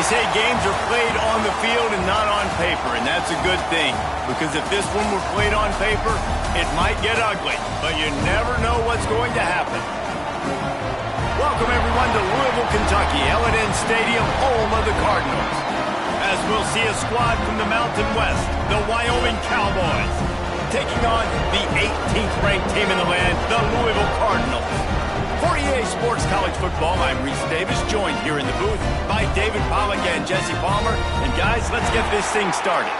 say games are played on the field and not on paper, and that's a good thing. Because if this one were played on paper, it might get ugly. But you never know what's going to happen. Welcome, everyone, to Louisville, Kentucky, L&N Stadium, home of the Cardinals. As we'll see a squad from the Mountain West, the Wyoming Cowboys, taking on the 18th ranked team in the land, the Louisville Cardinals. For EA Sports College Football, I'm Reese Davis, joined here in the booth by David Pollack and Jesse Palmer. And guys, let's get this thing started.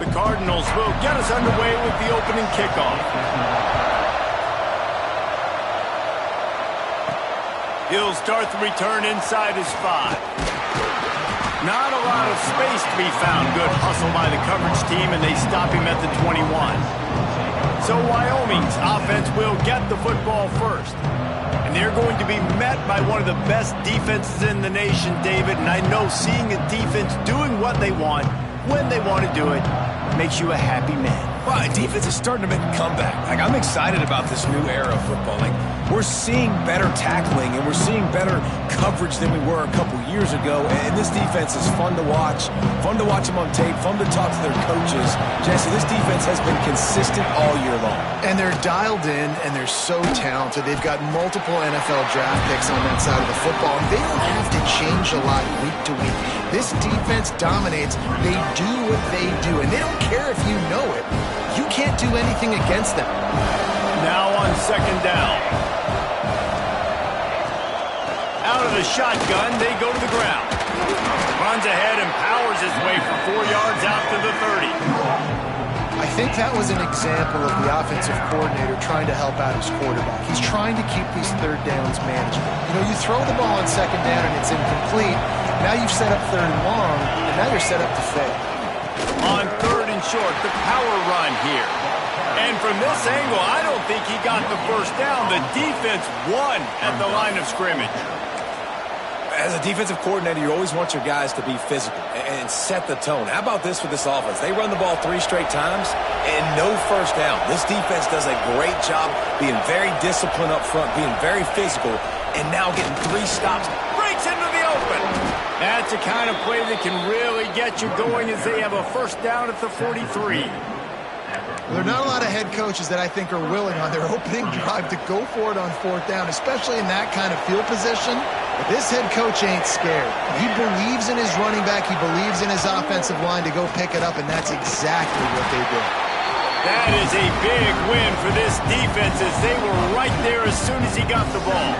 The Cardinals will get us underway with the opening kickoff. He'll start the return inside his 5. Not a lot of space to be found. Good hustle by the coverage team, and they stop him at the 21. So Wyoming's offense will get the football first. And they're going to be met by one of the best defenses in the nation, David. And I know seeing a defense doing what they want, when they want to do it, makes you a happy man. Well, defense is starting to make a comeback. I'm excited about this new era of football. We're seeing better tackling, and we're seeing better coverage than we were a couple years ago. And this defense is fun to watch them on tape, fun to talk to their coaches. Jesse, this defense has been consistent all year long. And they're dialed in, and they're so talented. They've got multiple NFL draft picks on that side of the football, and they don't have to change a lot week to week. This defense dominates. They do what they do, and they don't care if you know it. You can't do anything against them. Now on second down. Out of the shotgun, they go to the ground. Runs ahead and powers his way for 4 yards out to the 30. I think that was an example of the offensive coordinator trying to help out his quarterback. He's trying to keep these third downs manageable. You know, you throw the ball on second down and it's incomplete. Now you've set up third and long, and now you're set up to fail. On third and short, the power run here. And from this angle, I don't think he got the first down. The defense won at the line of scrimmage. As a defensive coordinator, you always want your guys to be physical and set the tone. How about this with this offense? They run the ball 3 straight times and no first down. This defense does a great job being very disciplined up front, being very physical, and now getting 3 stops. Breaks into the open. That's the kind of play that can really get you going as they have a first down at the 43. There are not a lot of head coaches that I think are willing on their opening drive to go for it on 4th down, especially in that kind of field position. But this head coach ain't scared. He believes in his running back. He believes in his offensive line to go pick it up, and that's exactly what they did. That is a big win for this defense as they were right there as soon as he got the ball.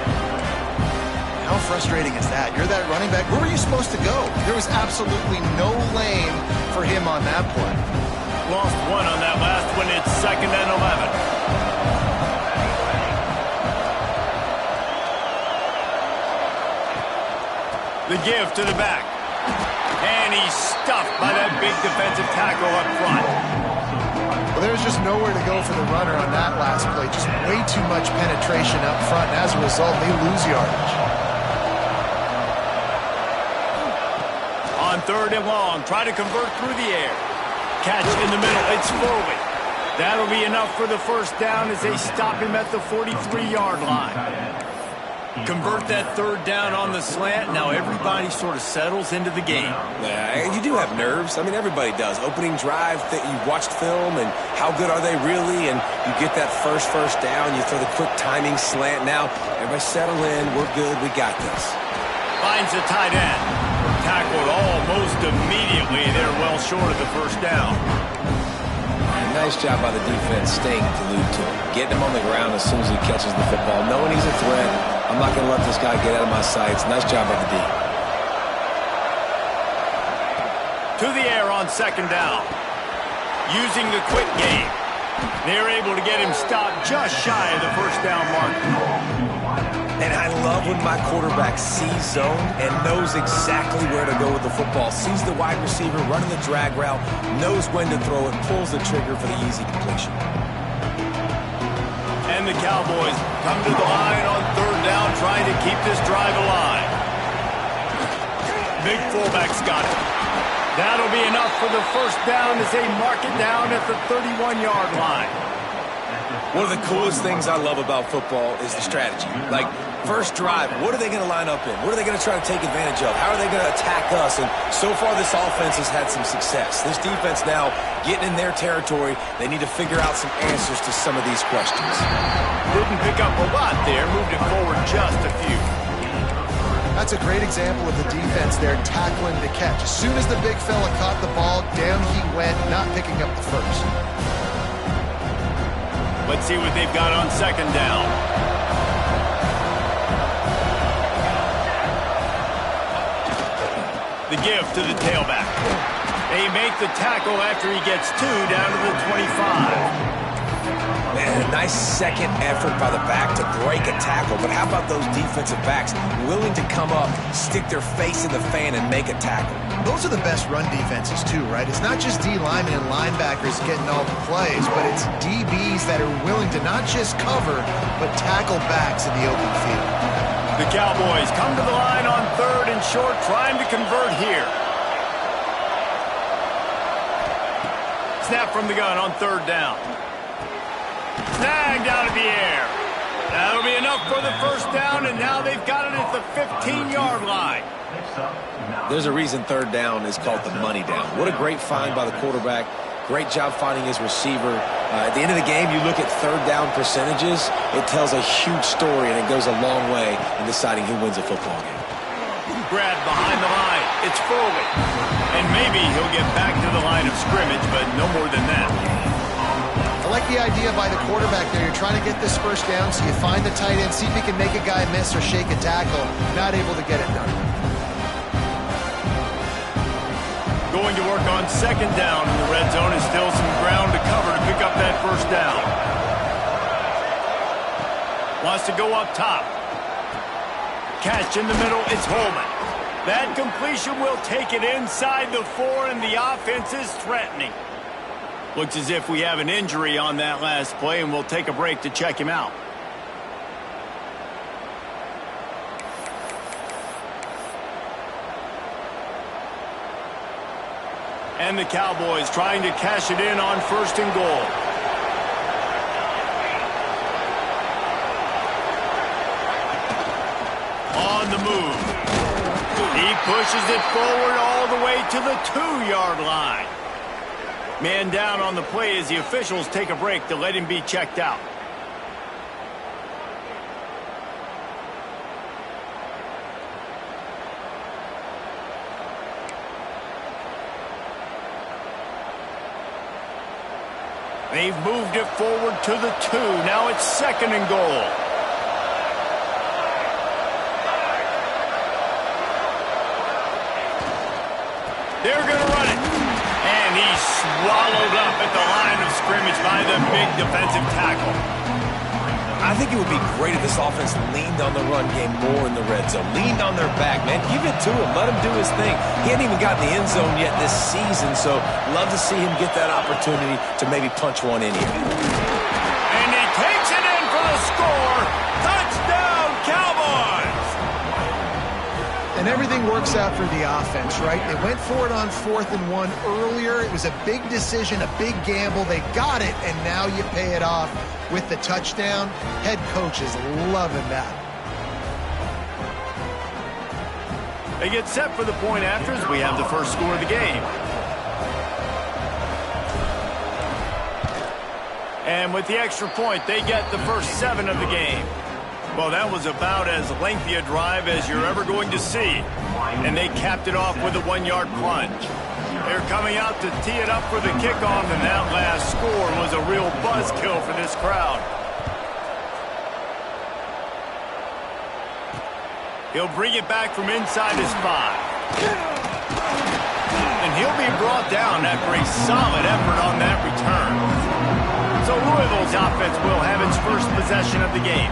How frustrating is that? You're that running back. Where were you supposed to go? There was absolutely no lane for him on that play. Lost one on that last one. It's 2nd and 11. The give to the back. And he's stuffed by that big defensive tackle up front. Well, there's just nowhere to go for the runner on that last play. Just way too much penetration up front. And as a result, they lose yardage. On 3rd and long, try to convert through the air. Catch in the middle, it's Foley. That'll be enough for the first down as they stop him at the 43-yard line. Convert that 3rd down on the slant. Now everybody sort of settles into the game. Yeah, you do have nerves. Everybody does. Opening drive, you watched film, and how good are they really? And you get that first down, you throw the quick timing slant. Now everybody settle in, we're good, we got this. Finds the tight end. Tackled almost immediately. They're well short of the first down. Nice job by the defense staying glued to him. Getting him on the ground as soon as he catches the football. Knowing he's a threat. I'm not going to let this guy get out of my sights. Nice job by the D. To the air on 2nd down. Using the quick game. They're able to get him stopped just shy of the first down mark. And I love when my quarterback sees zone and knows exactly where to go with the football. Sees the wide receiver running the drag route, knows when to throw it, pulls the trigger for the easy completion. And the Cowboys come to the line on 3rd down, trying to keep this drive alive. Big fullback's got it. That'll be enough for the first down as they mark it down at the 31-yard line. One of the coolest things I love about football is the strategy. Like, first drive, what are they going to line up in? What are they going to try to take advantage of? How are they going to attack us? And so far, this offense has had some success. This defense now getting in their territory. They need to figure out some answers to some of these questions. Didn't pick up a lot there. Moved it forward just a few. That's a great example of the defense there tackling the catch. As soon as the big fella caught the ball, down he went, not picking up the first. Let's see what they've got on second down. The give to the tailback. They make the tackle after he gets 2 down to the 25. Man, a nice second effort by the back to break a tackle. But how about those defensive backs willing to come up, stick their face in the fan, and make a tackle? Those are the best run defenses, too, right? It's not just D linemen and linebackers getting all the plays, but it's DBs that are willing to not just cover, but tackle backs in the open field. The Cowboys come to the line on 3rd and short, trying to convert here. Snap from the gun on 3rd down. Snagged out of the air. That'll be enough for the first down, and now they've got it at the 15-yard line. There's a reason 3rd down is called the money down. What a great find by the quarterback. Great job finding his receiver. At the end of the game, you look at 3rd down percentages. It tells a huge story, and it goes a long way in deciding who wins a football game. Grab behind the line. It's Foley. And maybe he'll get back to the line of scrimmage, but no more than that. I like the idea by the quarterback there. You're trying to get this first down, so you find the tight end, see if he can make a guy miss or shake a tackle. Not able to get it done. Going to work on second down in the red zone. Is still some ground to cover to pick up that first down. Wants to go up top. Catch in the middle. It's Holman. That completion will take it inside the 4, and the offense is threatening. Looks as if we have an injury on that last play, and we'll take a break to check him out. And the Cowboys trying to cash it in on 1st and goal. On the move. He pushes it forward all the way to the 2-yard line. Man down on the play as the officials take a break to let him be checked out. They've moved it forward to the 2. Now it's 2nd and goal. They're going to run it. And he's swallowed up at the line of scrimmage by the big defensive tackle. I think it would be great if this offense leaned on the run game more in the red zone. Leaned on their back, man. Give it to him. Let him do his thing. He hasn't even gotten the end zone yet this season, so love to see him get that opportunity to maybe punch one in here. And he takes it in for the score. Touchdown, Cowboys! And everything works out for the offense, right? They went for it on 4th and 1 earlier. It was a big decision, a big gamble. They got it, and now you pay it off with the touchdown. Head coach is loving that. They get set for the point after as we have the first score of the game. And with the extra point, they get the first 7 of the game. Well, that was about as lengthy a drive as you're ever going to see. And they capped it off with a 1-yard plunge. They're coming out to tee it up for the kickoff, and that last score was a real buzzkill for this crowd. He'll bring it back from inside his 5. And he'll be brought down after a solid effort on that return. So Louisville's offense will have its first possession of the game.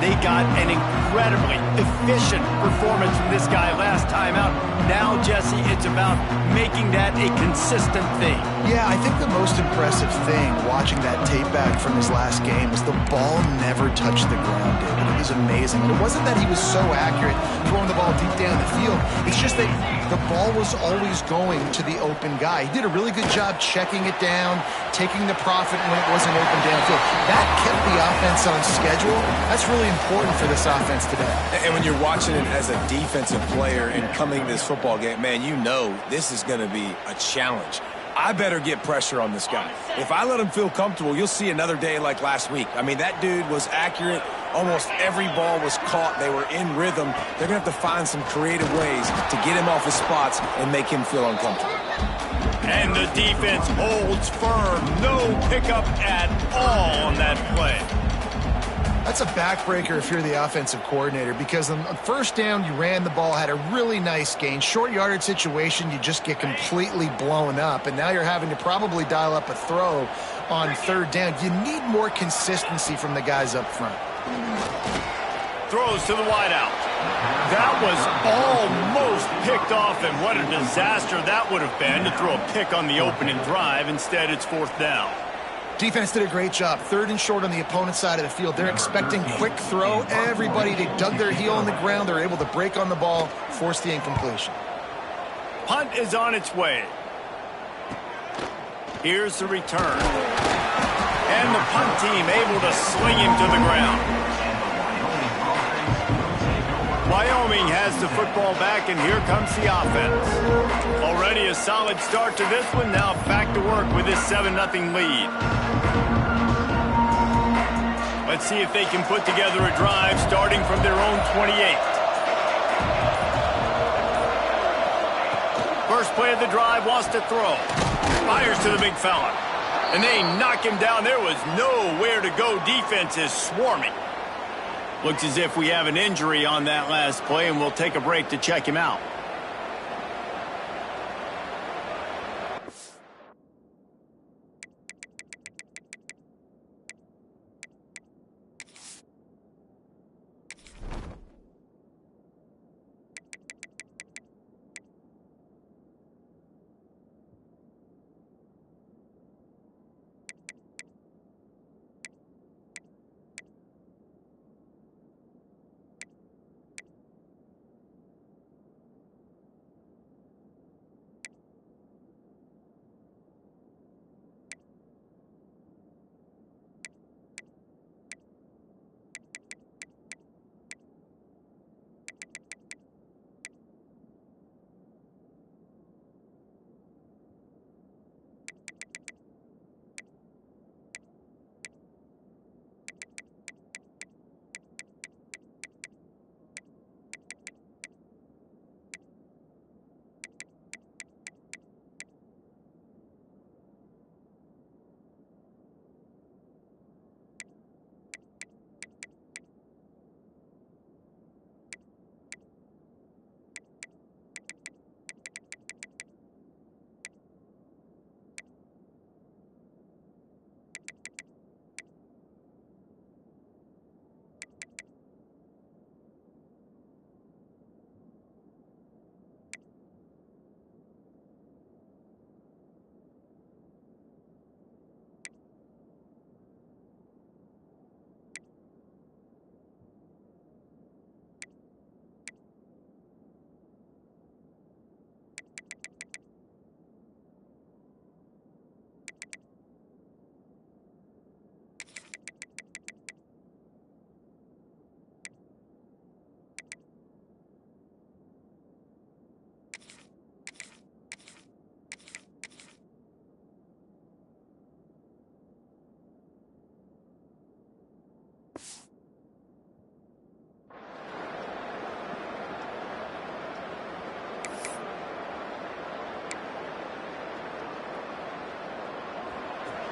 They got an incredibly efficient performance from this guy last time out. Now, Jesse, it's about making that a consistent thing. Yeah, I think the most impressive thing watching that tape back from his last game is the ball never touched the ground, David. It was amazing. And it wasn't that he was so accurate throwing the ball deep down the field. It's just that the ball was always going to the open guy. He did a really good job checking it down, taking the profit when it wasn't open downfield. That kept the offense on schedule. That's really important for this offense today. And when you're watching it as a defensive player and coming to this football game, man, you know this is going to be a challenge. I better get pressure on this guy. If I let him feel comfortable, you'll see another day like last week. I mean, that dude was accurate. Almost every ball was caught. They were in rhythm. They're going to have to find some creative ways to get him off his spots and make him feel uncomfortable. And the defense holds firm. No pickup at all on that play. That's a backbreaker if you're the offensive coordinator, because on first down, you ran the ball, had a really nice gain. Short yardage situation, you just get completely blown up, and now you're having to probably dial up a throw on third down. You need more consistency from the guys up front. Throws to the wideout. That was almost picked off, and what a disaster that would have been to throw a pick on the opening drive. Instead, it's fourth down. Defense did a great job. Third and short on the opponent's side of the field. They're expecting quick throw. Everybody, they dug their heel on the ground. They're able to break on the ball, force the incompletion. Punt is on its way. Here's the return. And the punt team able to sling him to the ground. Wyoming has the football back, and here comes the offense. Already a solid start to this one. Now back to work with this 7-0 lead. Let's see if they can put together a drive starting from their own 28. First play of the drive, wants to throw. Fires to the big fella. And they knock him down. There was nowhere to go. Defense is swarming. Looks as if we have an injury on that last play, and we'll take a break to check him out.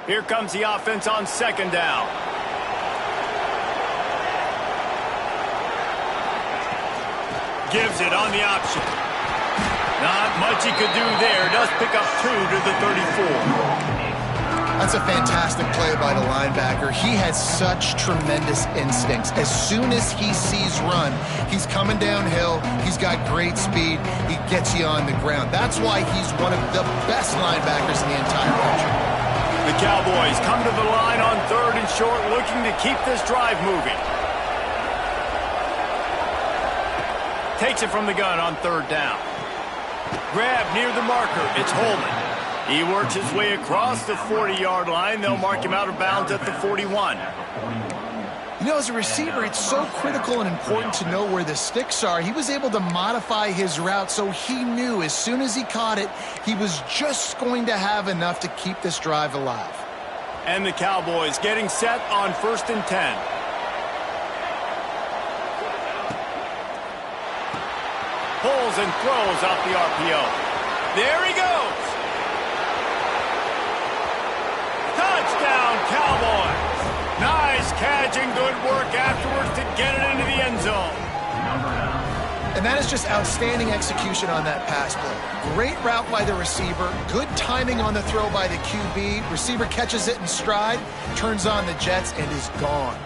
Here comes the offense on second down. Gives it on the option. Not much he could do there. Does pick up 2 to the 34. That's a fantastic play by the linebacker. He has such tremendous instincts. As soon as he sees run, he's coming downhill. He's got great speed. He gets you on the ground. That's why he's one of the best linebackers in the entire country. The Cowboys come to the line on 3rd and short, looking to keep this drive moving. Takes it from the gun on 3rd down. Grab near the marker. It's Holman. He works his way across the 40-yard line. They'll mark him out of bounds at the 41. You know, as a receiver, it's so critical and important to know where the sticks are. He was able to modify his route, so he knew as soon as he caught it, he was just going to have enough to keep this drive alive. And the Cowboys getting set on 1st and 10. Pulls and throws out the RPO. There he goes. Touchdown, Cowboys. Nice catch and good work afterwards to get it into the end zone. And that is just outstanding execution on that pass play. Great route by the receiver, good timing on the throw by the QB. Receiver catches it in stride, turns on the jets, and is gone.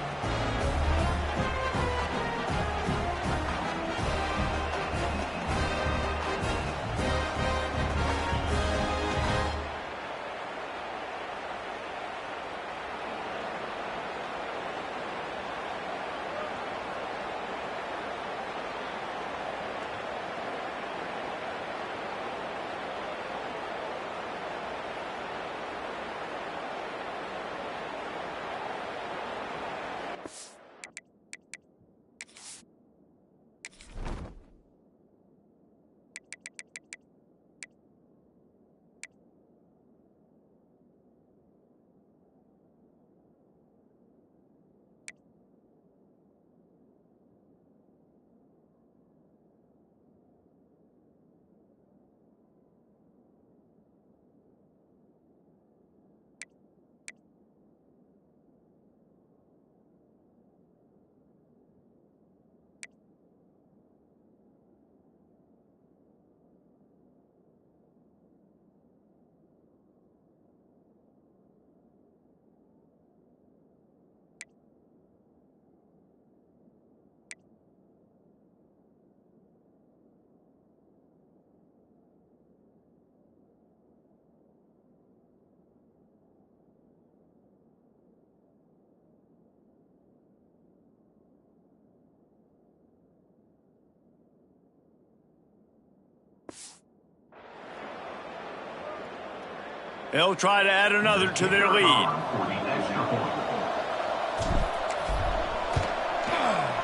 They'll try to add another to their lead.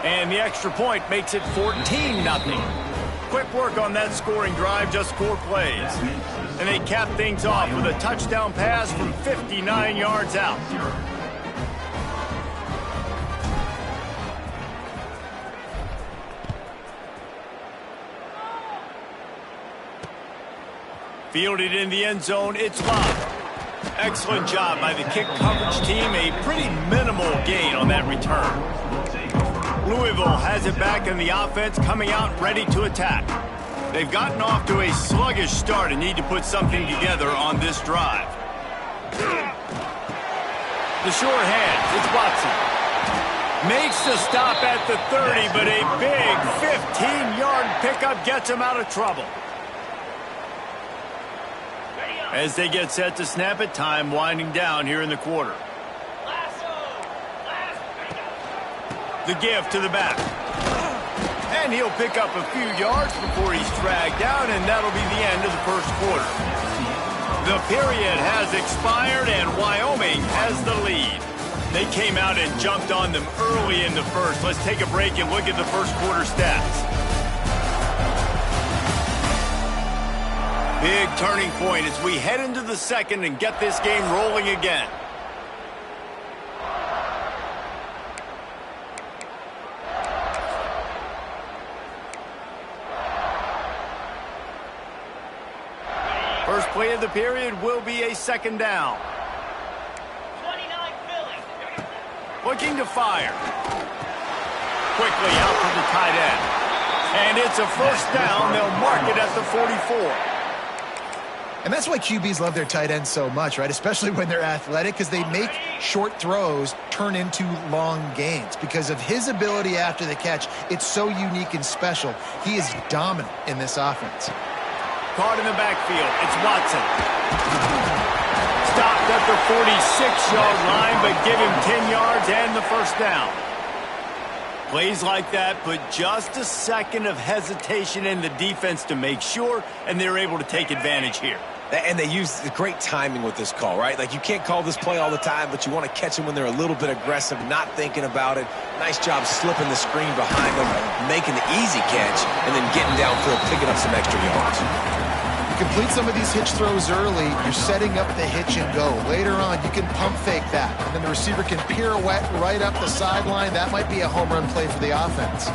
And the extra point makes it 14-0. Quick work on that scoring drive, just 4 plays. And they cap things off with a touchdown pass from 59 yards out. Fielded in the end zone, it's locked. Excellent job by the kick coverage team. A pretty minimal gain on that return. Louisville has it back in the offense, coming out ready to attack. They've gotten off to a sluggish start and need to put something together on this drive. The sure hands, it's Watson. Makes the stop at the 30, but a big 15-yard pickup gets him out of trouble. As they get set to snap it, time winding down here in the quarter. The give to the back. And he'll pick up a few yards before he's dragged down, and that'll be the end of the first quarter. The period has expired, and Wyoming has the lead. They came out and jumped on them early in the first. Let's take a break and look at the first quarter stats. Big turning point as we head into the second and get this game rolling again. First play of the period will be a second down. 29 Philly. Looking to fire. Quickly out to the tight end. And it's a first down. They'll mark it at the 44. And that's why QBs love their tight ends so much, right? Especially when they're athletic, because they make short throws turn into long gains. Because of his ability after the catch, it's so unique and special. He is dominant in this offense. Caught in the backfield. It's Watson. Stopped at the 46-yard line, but give him 10 yards and the first down. Plays like that put just a second of hesitation in the defense to make sure, and they're able to take advantage here. And they use great timing with this call, right? Like, you can't call this play all the time, but you want to catch them when they're a little bit aggressive, not thinking about it. Nice job slipping the screen behind them, making the easy catch, and then getting downfield, picking up some extra yards. Complete some of these hitch throws early, you're setting up the hitch and go. Later on, you can pump fake that, and then the receiver can pirouette right up the sideline. That might be a home run play for the offense.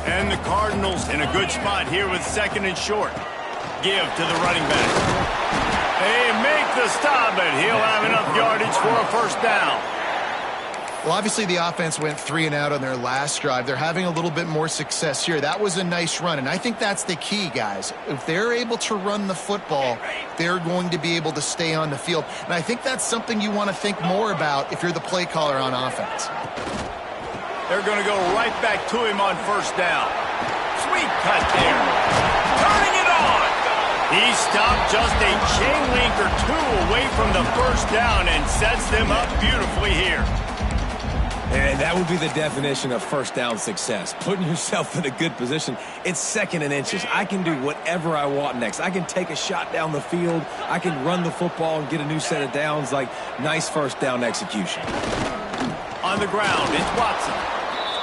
And the Cardinals in a good spot here with second and short. Give to the running back. They make the stop, and he'll have enough yardage for a first down. Well, obviously the offense went 3 and out on their last drive. They're having a little bit more success here. That was a nice run, and I think that's the key, guys. If they're able to run the football, they're going to be able to stay on the field. And I think that's something you want to think more about if you're the play caller on offense. They're going to go right back to him on first down. Sweet cut there. Turning it on. He stopped just a chain link or two away from the first down and sets them up beautifully here. And that would be the definition of first down success, putting yourself in a good position. It's second and inches. I can do whatever I want next. I can take a shot down the field. I can run the football and get a new set of downs. Like, nice first down execution. On the ground, it's Watson.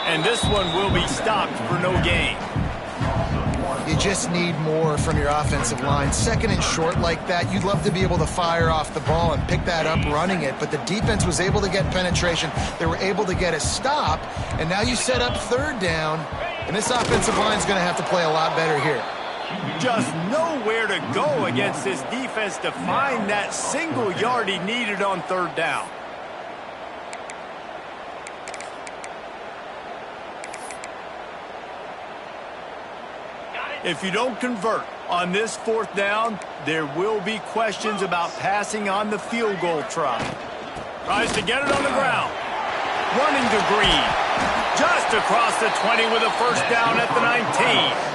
And this one will be stopped for no gain. You just need more from your offensive line. Second and short like that, you'd love to be able to fire off the ball and pick that up running it, but the defense was able to get penetration. They were able to get a stop, and now you set up third down, and this offensive line is going to have to play a lot better here. Just nowhere to go against this defense to find that single yard he needed on third down. If you don't convert on this fourth down, there will be questions about passing on the field goal try. Tries to get it on the ground. Running to Green. Just across the 20 with a first down at the 19.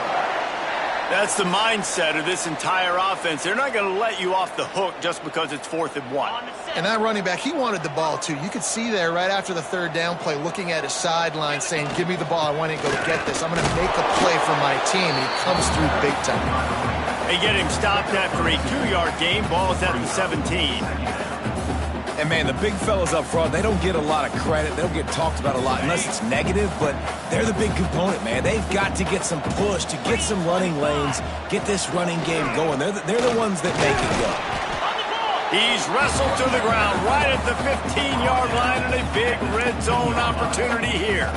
That's the mindset of this entire offense. They're not going to let you off the hook just because it's 4th and 1. And that running back, he wanted the ball too. You could see there right after the third down play, looking at his sideline saying, give me the ball, I want to go get this. I'm going to make a play for my team. And he comes through big time. They get him stopped after a 2-yard gain. Ball's at the 17. And, man, the big fellas up front, they don't get a lot of credit. They don't get talked about a lot unless it's negative, but they're the big component, man. They've got to get some push, to get some running lanes, get this running game going. They're the ones that make it go. He's wrestled to the ground right at the 15-yard line, and a big red zone opportunity here.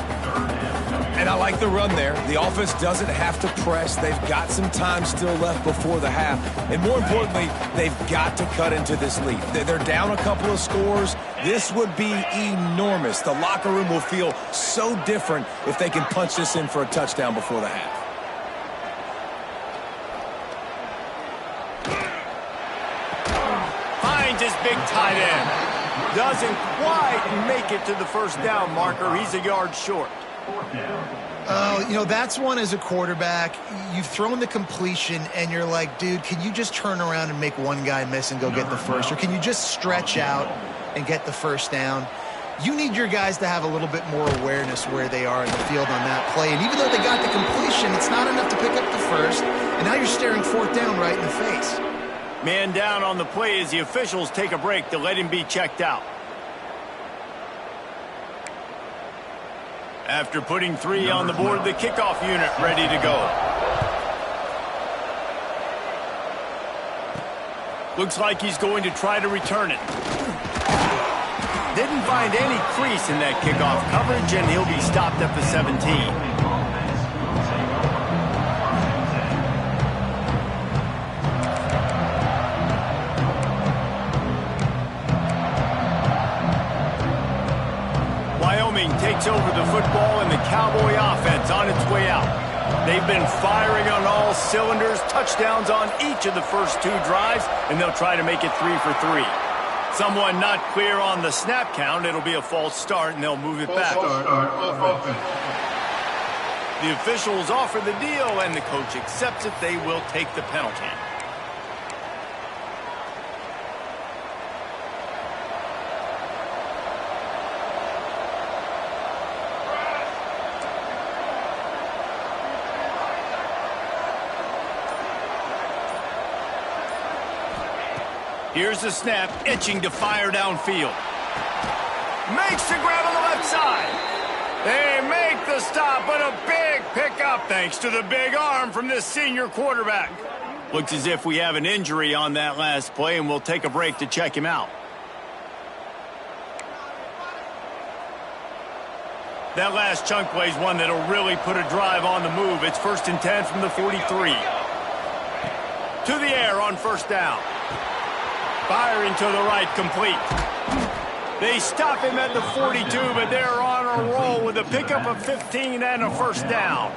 And I like the run there. The offense doesn't have to press. They've got some time still left before the half. And more importantly, they've got to cut into this lead. They're down a couple of scores. This would be enormous. The locker room will feel so different if they can punch this in for a touchdown before the half. Finds his big tight end. Doesn't quite make it to the first down marker. He's a yard short. You know, that's one as a quarterback. You've thrown the completion, and you're like, dude, can you just turn around and make one guy miss and go get the first? Or can you just stretch out and get the first down? You need your guys to have a little bit more awareness where they are in the field on that play. And even though they got the completion, it's not enough to pick up the first. And now you're staring 4th down right in the face. Man down on the play as the officials take a break to let him be checked out. After putting 3 on the board, the kickoff unit ready to go. Looks like he's going to try to return it. Didn't find any crease in that kickoff coverage, and he'll be stopped at the 17. Wyoming takes over the football, and the Cowboy offense on its way out. They They've been firing on all cylinders, touchdowns on each of the first 2 drives, and they'll try to make it 3 for 3. Someone not clear on the snap count. It'll be a false start, and they'll move it back. The officials offer the deal, and the coach accepts it. They will take the penalty. Here's the snap, itching to fire downfield. Makes the grab on the left side. They make the stop, but a big pickup thanks to the big arm from this senior quarterback. Looks as if we have an injury on that last play, and we'll take a break to check him out. That last chunk play is one that'll really put a drive on the move. It's 1st and 10 from the 43. To the air on 1st down. Firing to the right, complete. They stop him at the 42, but they're on a roll with a pickup of 15 and a 1st down.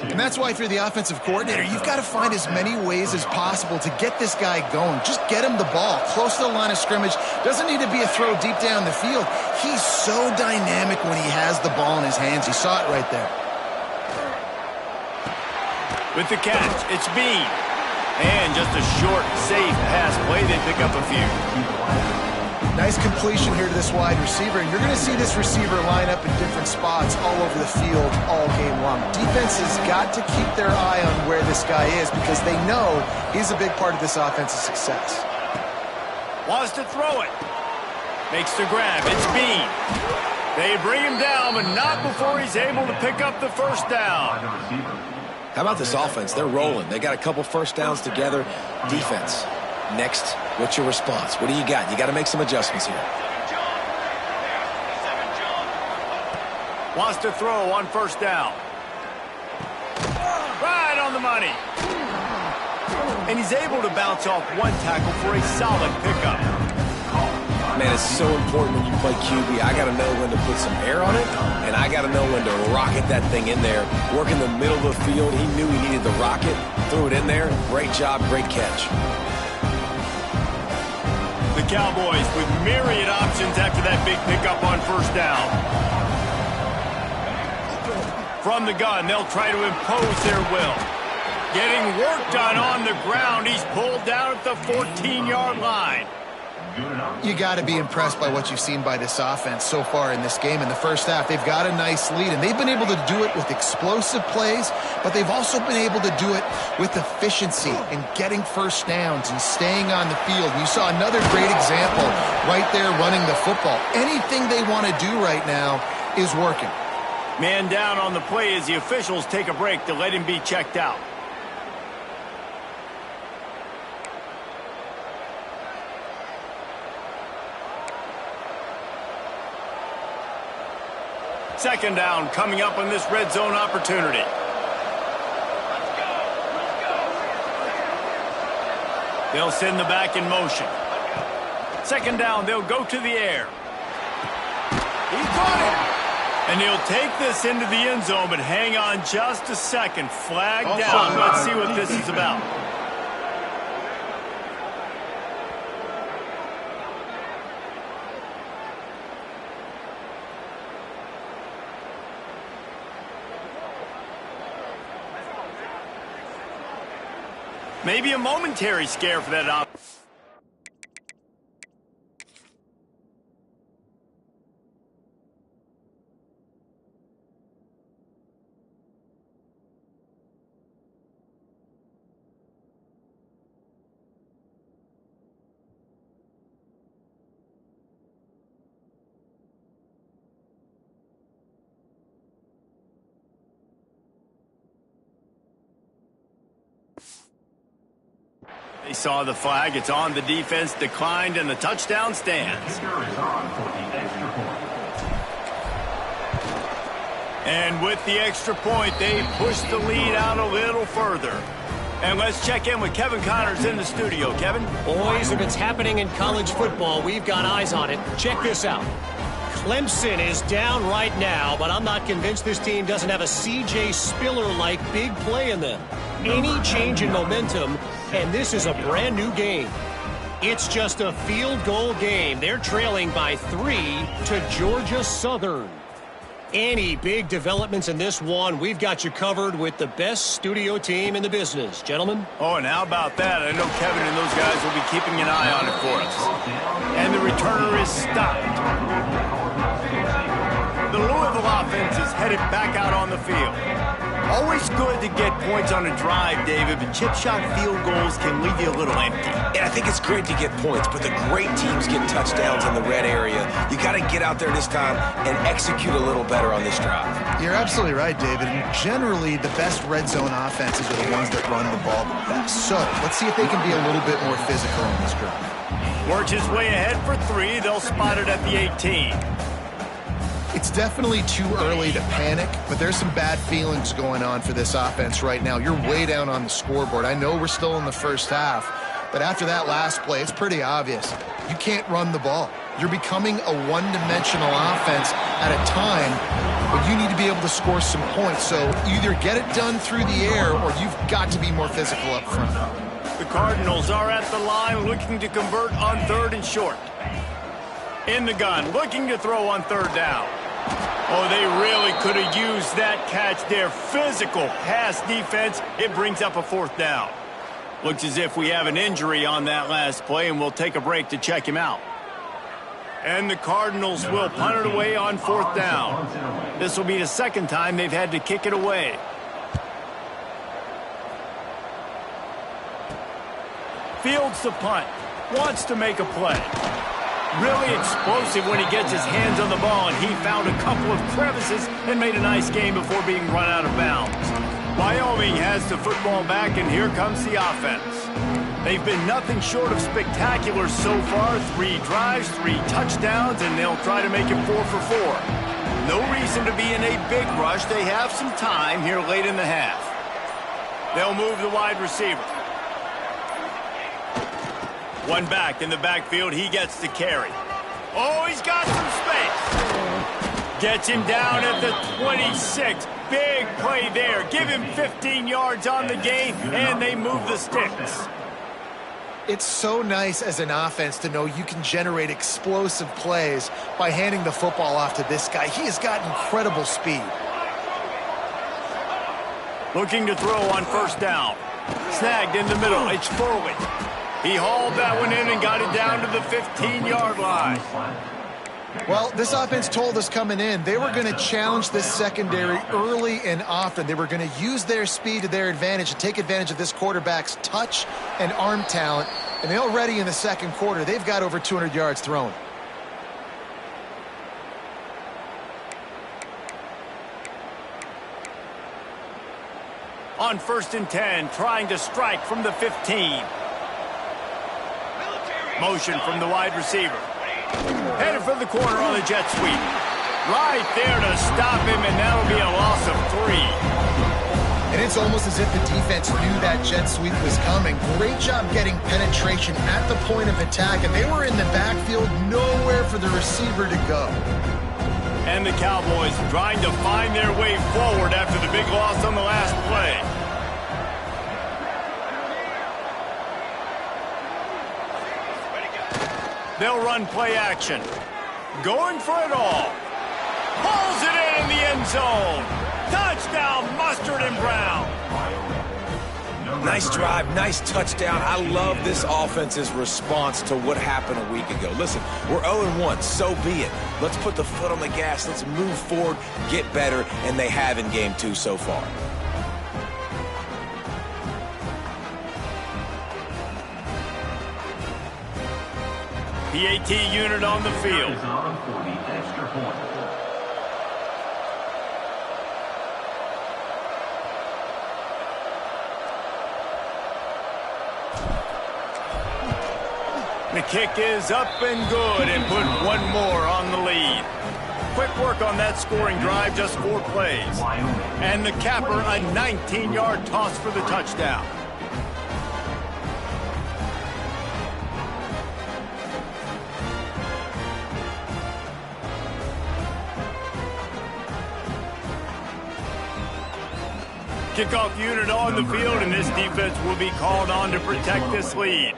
And that's why, if you're the offensive coordinator, you've got to find as many ways as possible to get this guy going. Just get him the ball close to the line of scrimmage. Doesn't need to be a throw deep down the field. He's so dynamic when he has the ball in his hands. You saw it right there. With the catch, it's Bean. And just a short, safe pass play. They pick up a few. Nice completion here to this wide receiver. And you're going to see this receiver line up in different spots all over the field all game long. Defense has got to keep their eye on where this guy is because they know he's a big part of this offense's success. Wants to throw it. Makes the grab. It's Bean. They bring him down, but not before he's able to pick up the 1st down. How about this offense? They're rolling. They got a couple 1st downs together. Defense. Next, what's your response? What do you got? You got to make some adjustments here. Wants to throw on 1st down. Right on the money. And he's able to bounce off 1 tackle for a solid pickup. Man, it's so important when you play QB. I got to know when to put some air on it, and I got to know when to rocket that thing in there. Work in the middle of the field. He knew he needed the rocket. Threw it in there. Great job, great catch. The Cowboys with myriad options after that big pickup on 1st down. From the gun, they'll try to impose their will. Getting work done on the ground. He's pulled down at the 14-yard line. You got to be impressed by what you've seen by this offense so far in this game. In the 1st half, they've got a nice lead, and they've been able to do it with explosive plays, but they've also been able to do it with efficiency and getting 1st downs and staying on the field. And you saw another great example right there running the football. Anything they want to do right now is working. Man down on the play as the officials take a break to let him be checked out. Second down coming up on this red zone opportunity. They'll send the back in motion. Second down, they'll go to the air. He caught it. And he'll take this into the end zone, but hang on just a second. Flag down. Let's see what this is about. Maybe a momentary scare for that op. They saw the flag. It's on. The defense declined, and the touchdown stands. And with the extra point, they push the lead out a little further. And let's check in with Kevin Connors in the studio. Kevin? Boys, if it's happening in college football, we've got eyes on it. Check this out. Clemson is down right now, but I'm not convinced this team doesn't have a C.J. Spiller-like big play in them. Any change in momentum, and this is a brand new game. It's just a field goal game. They're trailing by 3 to Georgia Southern. Any big developments in this one, we've got you covered with the best studio team in the business. Gentlemen? Oh, and how about that? I know Kevin and those guys will be keeping an eye on it for us. And the returner is stopped. The Louisville offense is headed back out on the field. Always good to get points on a drive, David, but chip shot field goals can leave you a little empty. And I think it's great to get points, but the great teams get touchdowns in the red area. You got to get out there this time and execute a little better on this drive. You're absolutely right, David. And generally, the best red zone offenses are the ones that run the ball the best. So let's see if they can be a little bit more physical on this drive. Works his way ahead for 3. They'll spot it at the 18. It's definitely too early to panic, but there's some bad feelings going on for this offense right now. You're way down on the scoreboard. I know we're still in the first half, but after that last play, it's pretty obvious. You can't run the ball. You're becoming a one-dimensional offense at a time, but you need to be able to score some points. So either get it done through the air or you've got to be more physical up front. The Cardinals are at the line looking to convert on 3rd and short. In the gun, looking to throw on 3rd down. Oh, they really could have used that catch there. Physical pass defense. It brings up a 4th down. Looks as if we have an injury on that last play, and we'll take a break to check him out. And the Cardinals will punt it away on 4th down. This will be the 2nd time they've had to kick it away. Fields the punt. Wants to make a play. Really explosive when he gets his hands on the ball, and he found a couple of crevices and made a nice game before being run out of bounds. Wyoming has the football back, and here comes the offense. They've been nothing short of spectacular so far. 3 drives, 3 touchdowns, and they'll try to make it 4 for 4. No reason to be in a big rush. They have some time here late in the half. They'll move the wide receiver. One back in the backfield. He gets the carry. Oh, he's got some space. Gets him down at the 26. Big play there. Give him 15 yards on the gain, and they move the sticks. It's so nice as an offense to know you can generate explosive plays by handing the football off to this guy. He has got incredible speed. Looking to throw on 1st down. Snagged in the middle. It's Foley. He hauled that one in and got it down to the 15-yard line. Well, this offense told us coming in they were going to challenge this secondary early and often. They were going to use their speed to their advantage and take advantage of this quarterback's touch and arm talent. And they already in the 2nd quarter, they've got over 200 yards thrown. On 1st and 10, trying to strike from the 15. Motion from the wide receiver. Headed for the corner on the jet sweep. Right there to stop him, and that'll be a loss of 3. And it's almost as if the defense knew that jet sweep was coming. Great job getting penetration at the point of attack, and they were in the backfield, nowhere for the receiver to go. And the Cowboys trying to find their way forward after the big loss on the last play. They'll run play action. Going for it all. Pulls it in the end zone. Touchdown, Mustard and Brown. Nice drive, nice touchdown. I love this offense's response to what happened a week ago. Listen, we're 0-1, so be it. Let's put the foot on the gas. Let's move forward, get better, and they have in game 2 so far. PAT unit on the field. The kick is up and good, and put one more on the lead. Quick work on that scoring drive, just 4 plays. And the capper, a 19-yard toss for the touchdown. Kickoff unit on the field, and this defense will be called on to protect this lead.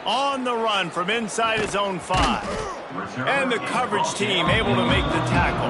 On the run from inside his own 5. And the coverage team able to make the tackle.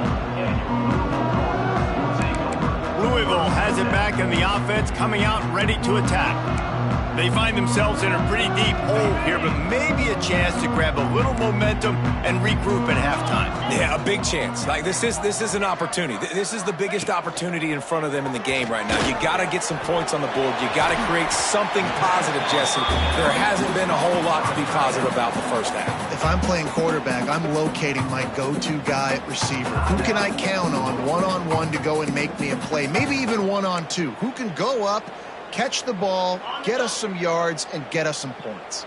Louisville has it back in the offense, coming out ready to attack. They find themselves in a pretty deep hole here, but maybe a chance to grab a little momentum and regroup at halftime. Yeah, a big chance. Like this is an opportunity. This is the biggest opportunity in front of them in the game right now. You got to get some points on the board. You got to create something positive, Jesse. There hasn't been a whole lot to be positive about the first half. If I'm playing quarterback, I'm locating my go-to guy at receiver. Who can I count on one-on-one to go and make me a play? Maybe even one-on-two. Who can go up, catch the ball, get us some yards, and get us some points.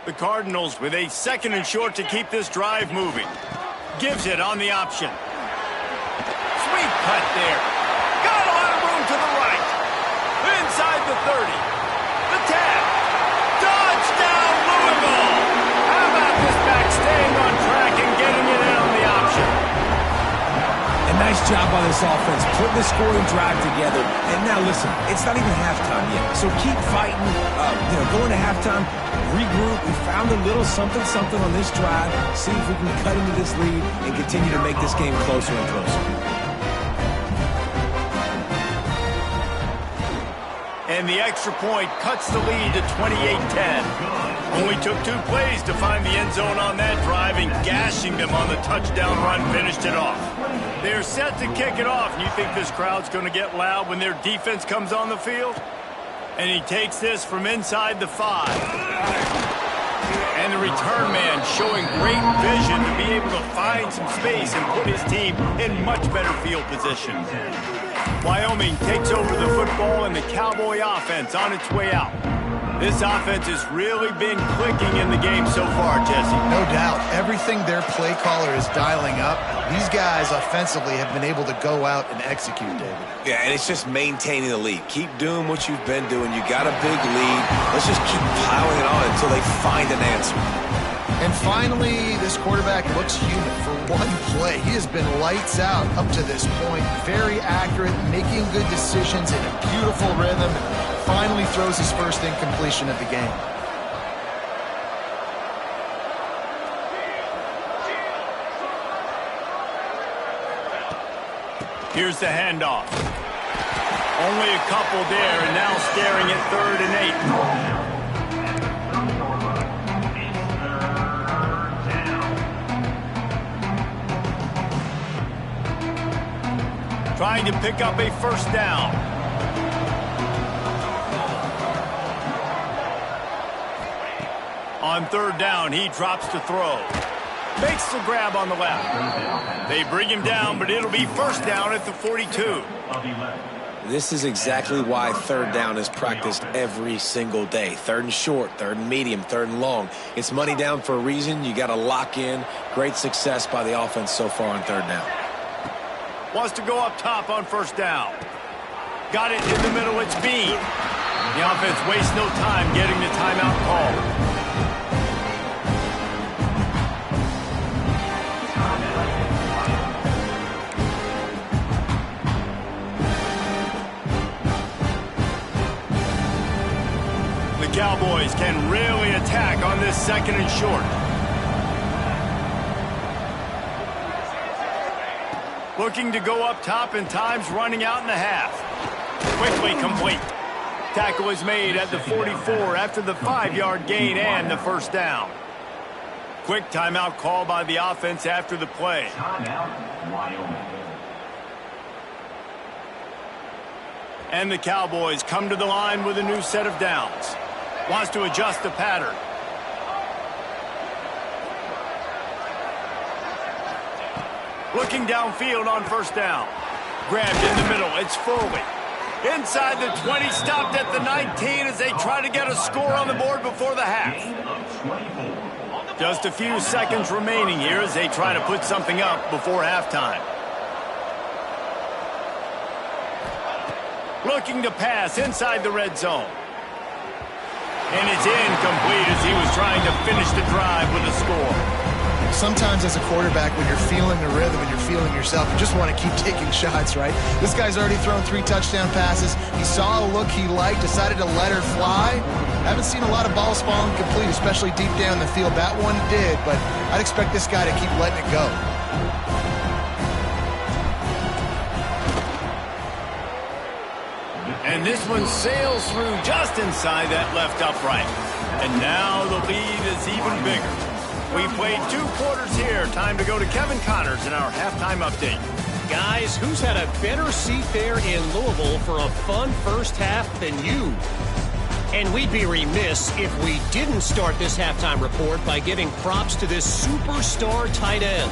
The Cardinals with a 2nd and short to keep this drive moving. Gives it on the option. Sweet cut there. Got a lot of room to the right. Inside the 30. The tap. Touchdown, Louisville. How about this back staying on track and getting it in on the option? A nice job by this offense, putting the scoring drive together. And now listen, it's not even halftime yet, so keep fighting. Going to halftime, regroup. We found a little something on this drive. See if we can cut into this lead and continue to make this game closer and closer. And the extra point cuts the lead to 28-10. Only took 2 plays to find the end zone on that drive, and gashing them on the touchdown run finished it off. They're set to kick it off, and you think this crowd's going to get loud when their defense comes on the field? And he takes this from inside the 5. And the return man showing great vision to be able to find some space and put his team in much better field position. Wyoming takes over the football, and the Cowboy offense on its way out. This offense has really been clicking in the game so far, Jesse. No doubt. Everything their play caller is dialing up, these guys offensively have been able to go out and execute, David. Yeah, and it's just maintaining the lead. Keep doing what you've been doing. You got a big lead. Let's just keep piling it on until they find an answer. And finally, this quarterback looks human for one play. He has been lights out up to this point. Very accurate, making good decisions in a beautiful rhythm, and finally throws his first incompletion of the game. Here's the handoff. Only a couple there, and now staring at 3rd and 8. Trying to pick up a first down. On 3rd down, he drops to throw. Makes the grab on the left. They bring him down, but it'll be first down at the 42. This is exactly why 3rd down is practiced every single day. 3rd and short, 3rd and medium, 3rd and long. It's money down for a reason. You got to lock in. Great success by the offense so far on 3rd down. Wants to go up top on first down. Got it in the middle, it's Bean. The offense wastes no time getting the timeout call. The Cowboys can really attack on this 2nd and short. Looking to go up top, and time's running out in the half. Quickly complete. Tackle is made at the 44 after the 5-yard gain and the first down. Quick timeout call by the offense after the play. And the Cowboys come to the line with a new set of downs. Wants to adjust the pattern. Looking downfield on first down. Grabbed in the middle. It's Foley. Inside the 20, stopped at the 19 as they try to get a score on the board before the half. Just a few seconds remaining here as they try to put something up before halftime. Looking to pass inside the red zone. And it's incomplete as he was trying to finish the drive with a score. Sometimes as a quarterback, when you're feeling the rhythm and you're feeling yourself, you just want to keep taking shots, right? This guy's already thrown 3 touchdown passes. He saw a look he liked, decided to let her fly. Haven't seen a lot of balls falling complete, especially deep down the field. That one did, but I'd expect this guy to keep letting it go. And this one sails through just inside that left upright. And now the lead is even bigger. We played 2 quarters here. Time to go to Kevin Connors in our halftime update. Guys, who's had a better seat there in Louisville for a fun first half than you? And we'd be remiss if we didn't start this halftime report by giving props to this superstar tight end.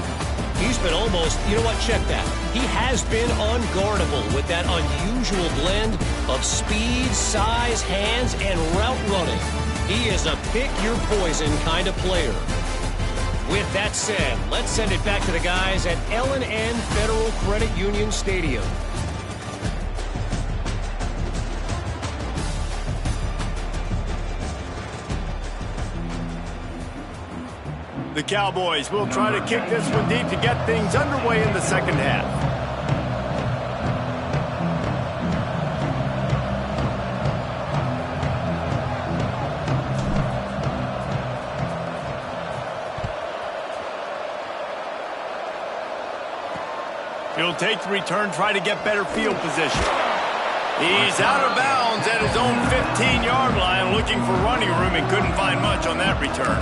He's been almost, you know what, check that. He has been unguardable with that unusual blend of speed, size, hands, and route running. He is a pick-your-poison kind of player. With that said, let's send it back to the guys at L&N Federal Credit Union Stadium. The Cowboys will try to kick this one deep to get things underway in the second half. He'll take the return, try to get better field position. He's out of bounds at his own 15-yard line, looking for running room and couldn't find much on that return.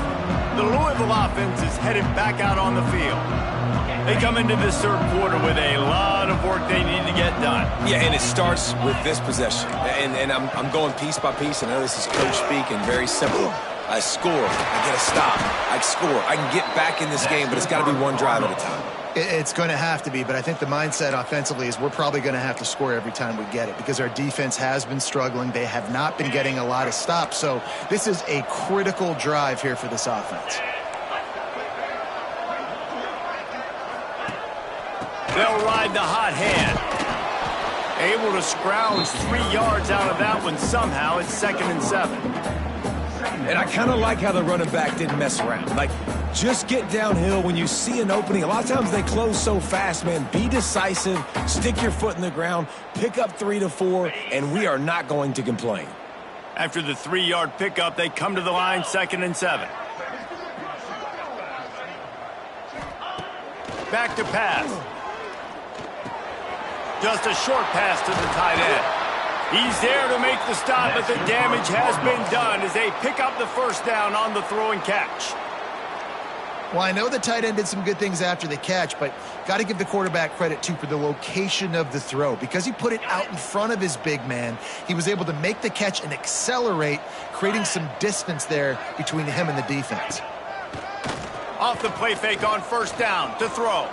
The Louisville offense is headed back out on the field. They come into this third quarter with a lot of work they need to get done. Yeah, and it starts with this possession. And I'm going piece by piece. I know this is coach speak and very simple. I score. I get a stop. I score. I can get back in this game, but it's got to be one drive at a time. It's going to have to be, but I think the mindset offensively is we're probably going to have to score every time we get it because our defense has been struggling. They have not been getting a lot of stops, so this is a critical drive here for this offense. They'll ride the hot hand. Able to scrounge 3 yards out of that one somehow. It's 2nd and 7. And I kind of like how the running back didn't mess around. Like, just get downhill when you see an opening. A lot of times they close so fast, man. Be decisive, stick your foot in the ground, pick up 3 to 4, and we are not going to complain. After the 3-yard pickup, they come to the line, 2nd and 7. Back to pass. Just a short pass to the tight end. He's there to make the stop, but the damage has been done as they pick up the first down on the throw and catch. Well, I know the tight end did some good things after the catch, but got to give the quarterback credit, too, for the location of the throw. Because he put it out in front of his big man, he was able to make the catch and accelerate, creating some distance there between him and the defense. Off the play fake on first down to throw.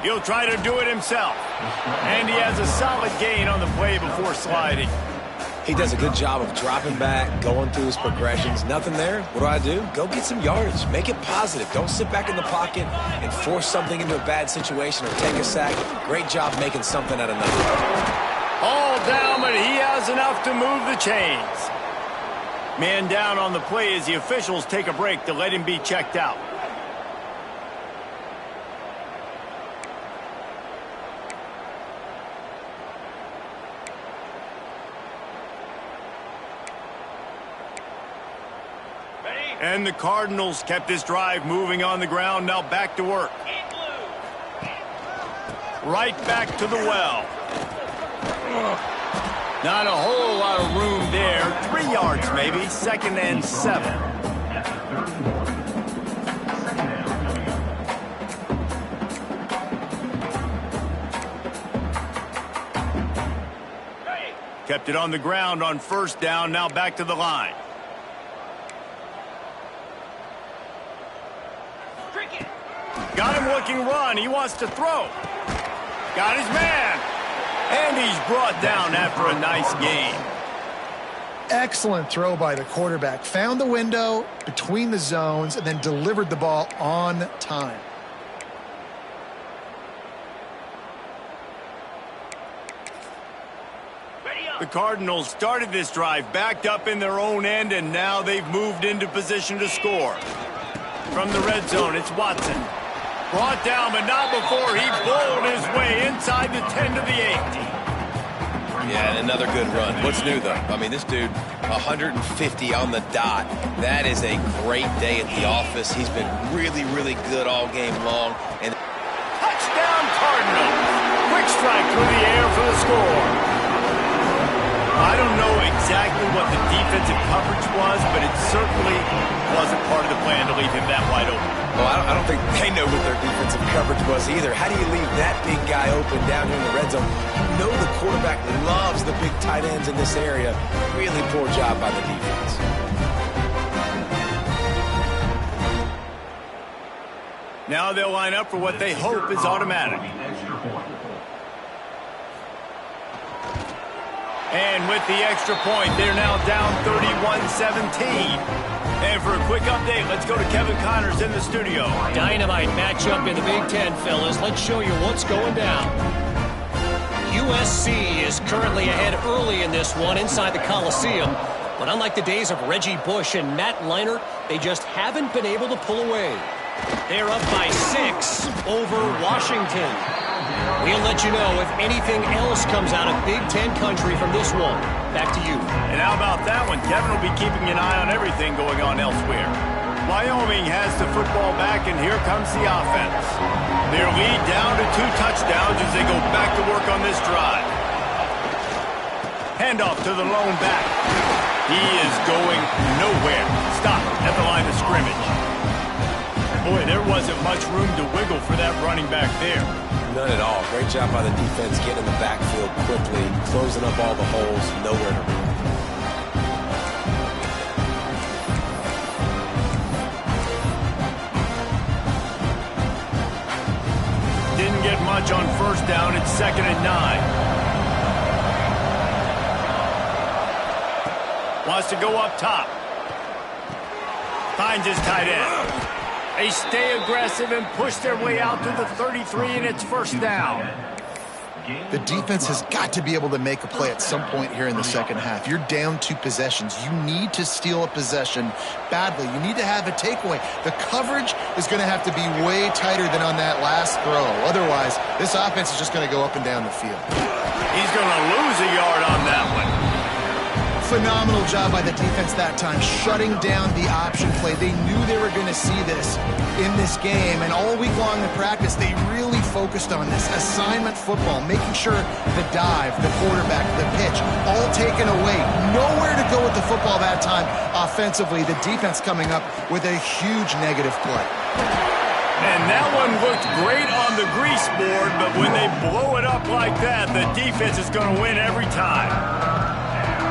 He'll try to do it himself. And he has a solid gain on the play before sliding. He does a good job of dropping back, going through his progressions. Nothing there. What do? Go get some yardage. Make it positive. Don't sit back in the pocket and force something into a bad situation or take a sack. Great job making something out of nothing. All down, but he has enough to move the chains. Man down on the play as the officials take a break to let him be checked out. And the Cardinals kept this drive moving on the ground. Now back to work. Right back to the well. Not a whole lot of room there. 3 yards maybe. 2nd and 7. Kept it on the ground on first down. Now back to the line. Got him looking run. He wants to throw. Got his man. And he's brought down after a nice gain. Excellent throw by the quarterback. Found the window between the zones and then delivered the ball on time. Ready up. The Cardinals started this drive backed up in their own end, and now they've moved into position to score. From the red zone, it's Watson. Brought down, but not before he bowled his way inside the 10 to the 8. Yeah, and another good run. What's new, though? I mean, this dude, 150 on the dot. That is a great day at the office. He's been really, really good all game long. And touchdown, Cardinals! Quick strike through the air for the score. I don't know exactly what the defensive coverage was, but it certainly wasn't part of the plan to leave him that wide open. Well, I don't think they know what their defensive coverage was either. How do you leave that big guy open down here in the red zone? You know the quarterback loves the big tight ends in this area. Really poor job by the defense. Now they'll line up for what they hope is automatic. And with the extra point, they're now down 31-17. And for a quick update, let's go to Kevin Connors in the studio. Dynamite matchup in the Big Ten, fellas. Let's show you what's going down. USC is currently ahead early in this one inside the Coliseum. But unlike the days of Reggie Bush and Matt Leinart, they just haven't been able to pull away. They're up by 6 over Washington. We'll let you know if anything else comes out of Big Ten country from this one. Back to you. And how about that one? Kevin will be keeping an eye on everything going on elsewhere. Wyoming has the football back, and here comes the offense. Their lead down to 2 touchdowns as they go back to work on this drive. Handoff to the lone back. He is going nowhere. Stop at the line of scrimmage. Boy, there wasn't much room to wiggle for that running back there. None at all. Great job by the defense getting in the backfield quickly, closing up all the holes, nowhere to run. Didn't get much on first down. It's 2nd and 9. Wants to go up top. Finds his tight end. They stay aggressive and push their way out to the 33, and it's 1st down. The defense has got to be able to make a play at some point here in the second half. You're down 2 possessions. You need to steal a possession badly. You need to have a takeaway. The coverage is going to have to be way tighter than on that last throw. Otherwise, this offense is just going to go up and down the field. He's going to lose a yard on that one. Phenomenal job by the defense that time, shutting down the option play. They knew they were going to see this in this game, and all week long in practice, they really focused on this assignment football, making sure the dive, the quarterback, the pitch, all taken away. Nowhere to go with the football that time offensively. The defense coming up with a huge negative play. And that one looked great on the grease board, but when they blow it up like that, the defense is going to win every time.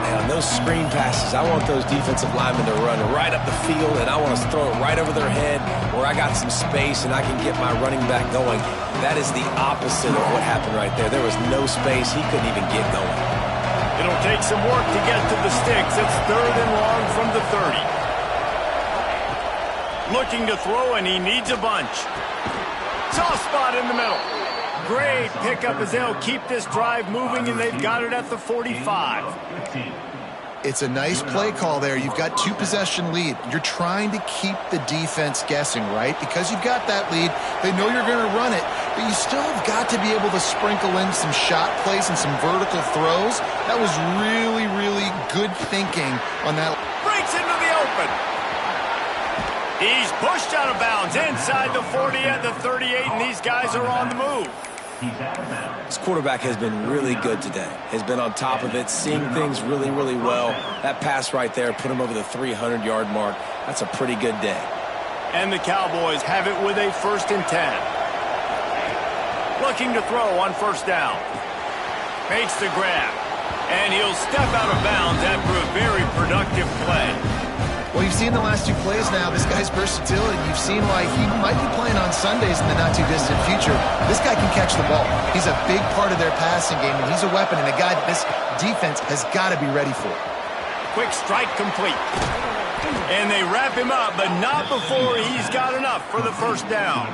On those screen passes, I want those defensive linemen to run right up the field, and I want to throw it right over their head where I got some space and I can get my running back going. That is the opposite of what happened right there. There was no space. He couldn't even get going. It'll take some work to get to the sticks. It's 3rd and long from the 30. Looking to throw, and he needs a bunch. Soft spot in the middle. Great pickup as they'll keep this drive moving, and they've got it at the 45. It's a nice play call there. You've got 2 possession lead. You're trying to keep the defense guessing, right? Because you've got that lead. They know you're going to run it, but you still have got to be able to sprinkle in some shot plays and some vertical throws. That was really, really good thinking on that. Breaks into the open. He's pushed out of bounds inside the 40 at the 38, and these guys are on the move. This quarterback has been really good today. Has been on top of it, seeing things really, really well. That pass right there put him over the 300-yard mark. That's a pretty good day. And the Cowboys have it with a 1st and 10. Looking to throw on 1st down. Makes the grab. And he'll step out of bounds after a very productive play. Well, you've seen the last 2 plays now, this guy's versatility. You've seen why he might be playing on Sundays in the not-too-distant future. This guy can catch the ball. He's a big part of their passing game, and he's a weapon and a guy that this defense has got to be ready for. Quick strike complete. And they wrap him up, but not before he's got enough for the 1st down.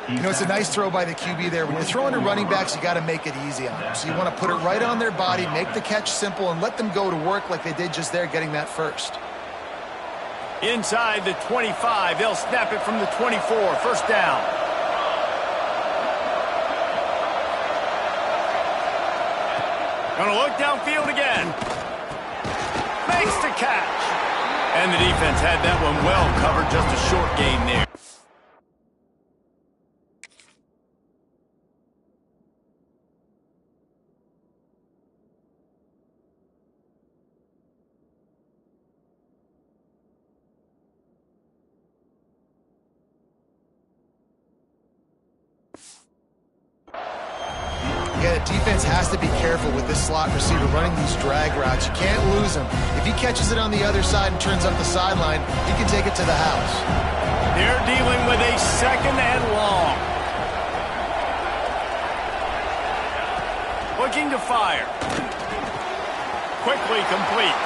You know, it's a nice throw by the QB there. When you're throwing to running backs, you got to make it easy on them. So you want to put it right on their body, make the catch simple, and let them go to work like they did just there, getting that first. Inside the 25, they'll snap it from the 24. First down. Gonna look downfield again. Makes the catch. And the defense had that one well covered, just a short gain there. Yeah, the defense has to be careful with this slot receiver running these drag routes. You can't lose him. If he catches it on the other side and turns up the sideline, he can take it to the house. They're dealing with a second and long. Looking to fire. Quickly complete.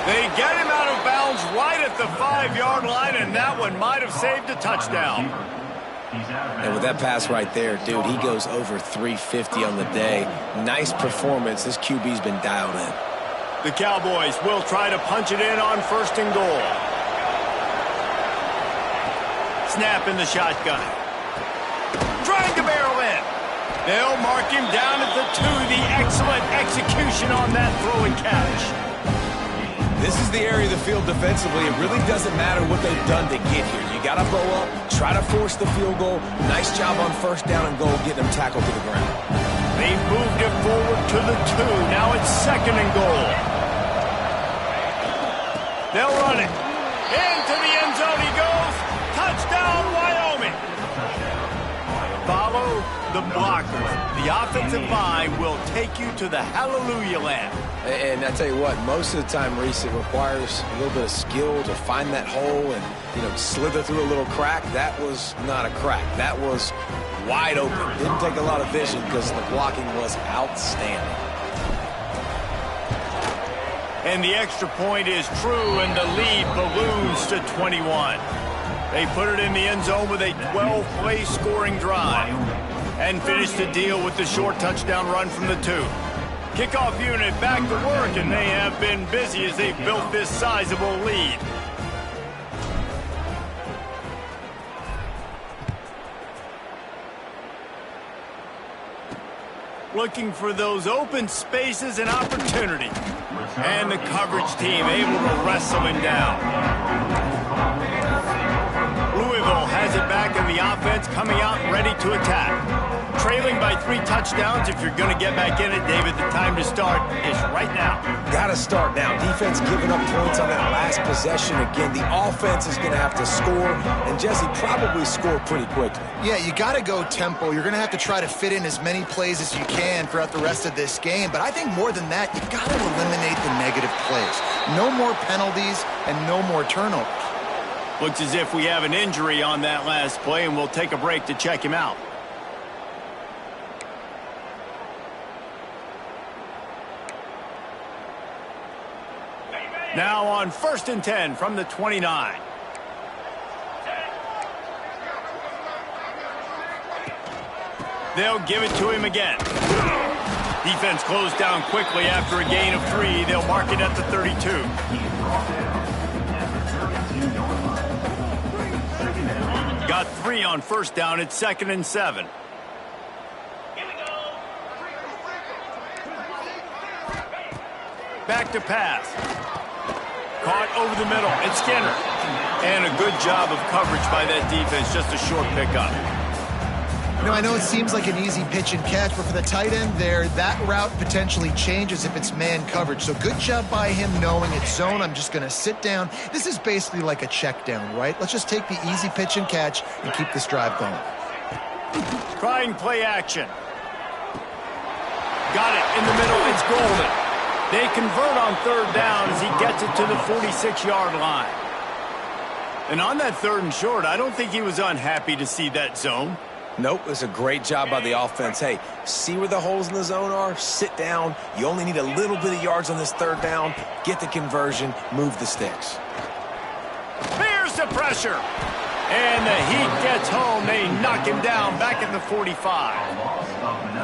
They get him out of bounds right at the 5-yard line, and that one might have saved a touchdown. And with that pass right there, dude, he goes over 350 on the day. Nice performance. This QB's been dialed in. The Cowboys will try to punch it in on first and goal. Snap in the shotgun. Trying to barrel in. They'll mark him down at the 2. The excellent execution on that throw and catch. This is the area of the field defensively. It really doesn't matter what they've done to get here. You got to bow up, try to force the field goal. Nice job on first down and goal, getting them tackled to the ground. They moved it forward to the 2. Now it's second and goal. They'll run it. Into the end zone he goes. Touchdown, Wyoming. Follow the blockers. The offensive line will take you to the hallelujah land. And I tell you what, most of the time, Reese, it requires a little bit of skill to find that hole and, you know, slither through a little crack. That was not a crack. That was wide open. Didn't take a lot of vision because the blocking was outstanding. And the extra point is true, and the lead balloons to 21. They put it in the end zone with a 12-play scoring drive and finish the deal with the short touchdown run from the 2. Kickoff unit back to work, and they have been busy as they've built this sizable lead. Looking for those open spaces and opportunity. And the coverage team able to wrestle him down. Louisville has it back in the offense, coming out ready to attack. Trailing by 3 touchdowns. If you're going to get back in it, David, the time to start is right now. Got to start now. Defense giving up points on that last possession. Again, the offense is going to have to score, and Jesse probably score pretty quickly. Yeah, you got to go tempo. You're going to have to try to fit in as many plays as you can throughout the rest of this game. But I think more than that, you got to eliminate the negative plays. No more penalties and no more turnovers. Looks as if we have an injury on that last play, and we'll take a break to check him out. Now on first and 10 from the 29. They'll give it to him again. Defense closed down quickly after a gain of 3. They'll mark it at the 32. Got 3 on first down. It's second and 7. Back to pass. Caught over the middle. It's Skinner. And a good job of coverage by that defense. Just a short pickup. You know, I know it seems like an easy pitch and catch, but for the tight end there, that route potentially changes if it's man coverage. So good job by him knowing it's zone. I'm just going to sit down. This is basically like a check down, right? Let's just take the easy pitch and catch and keep this drive going. Trying play action. Got it in the middle. It's Golden. They convert on third down as he gets it to the 46-yard line. And on that third and short, I don't think he was unhappy to see that zone. Nope, it's a great job by the offense. Hey, see where the holes in the zone are? Sit down. You only need a little bit of yards on this third down. Get the conversion. Move the sticks. Here's the pressure. And the heat gets home. They knock him down back at the 45.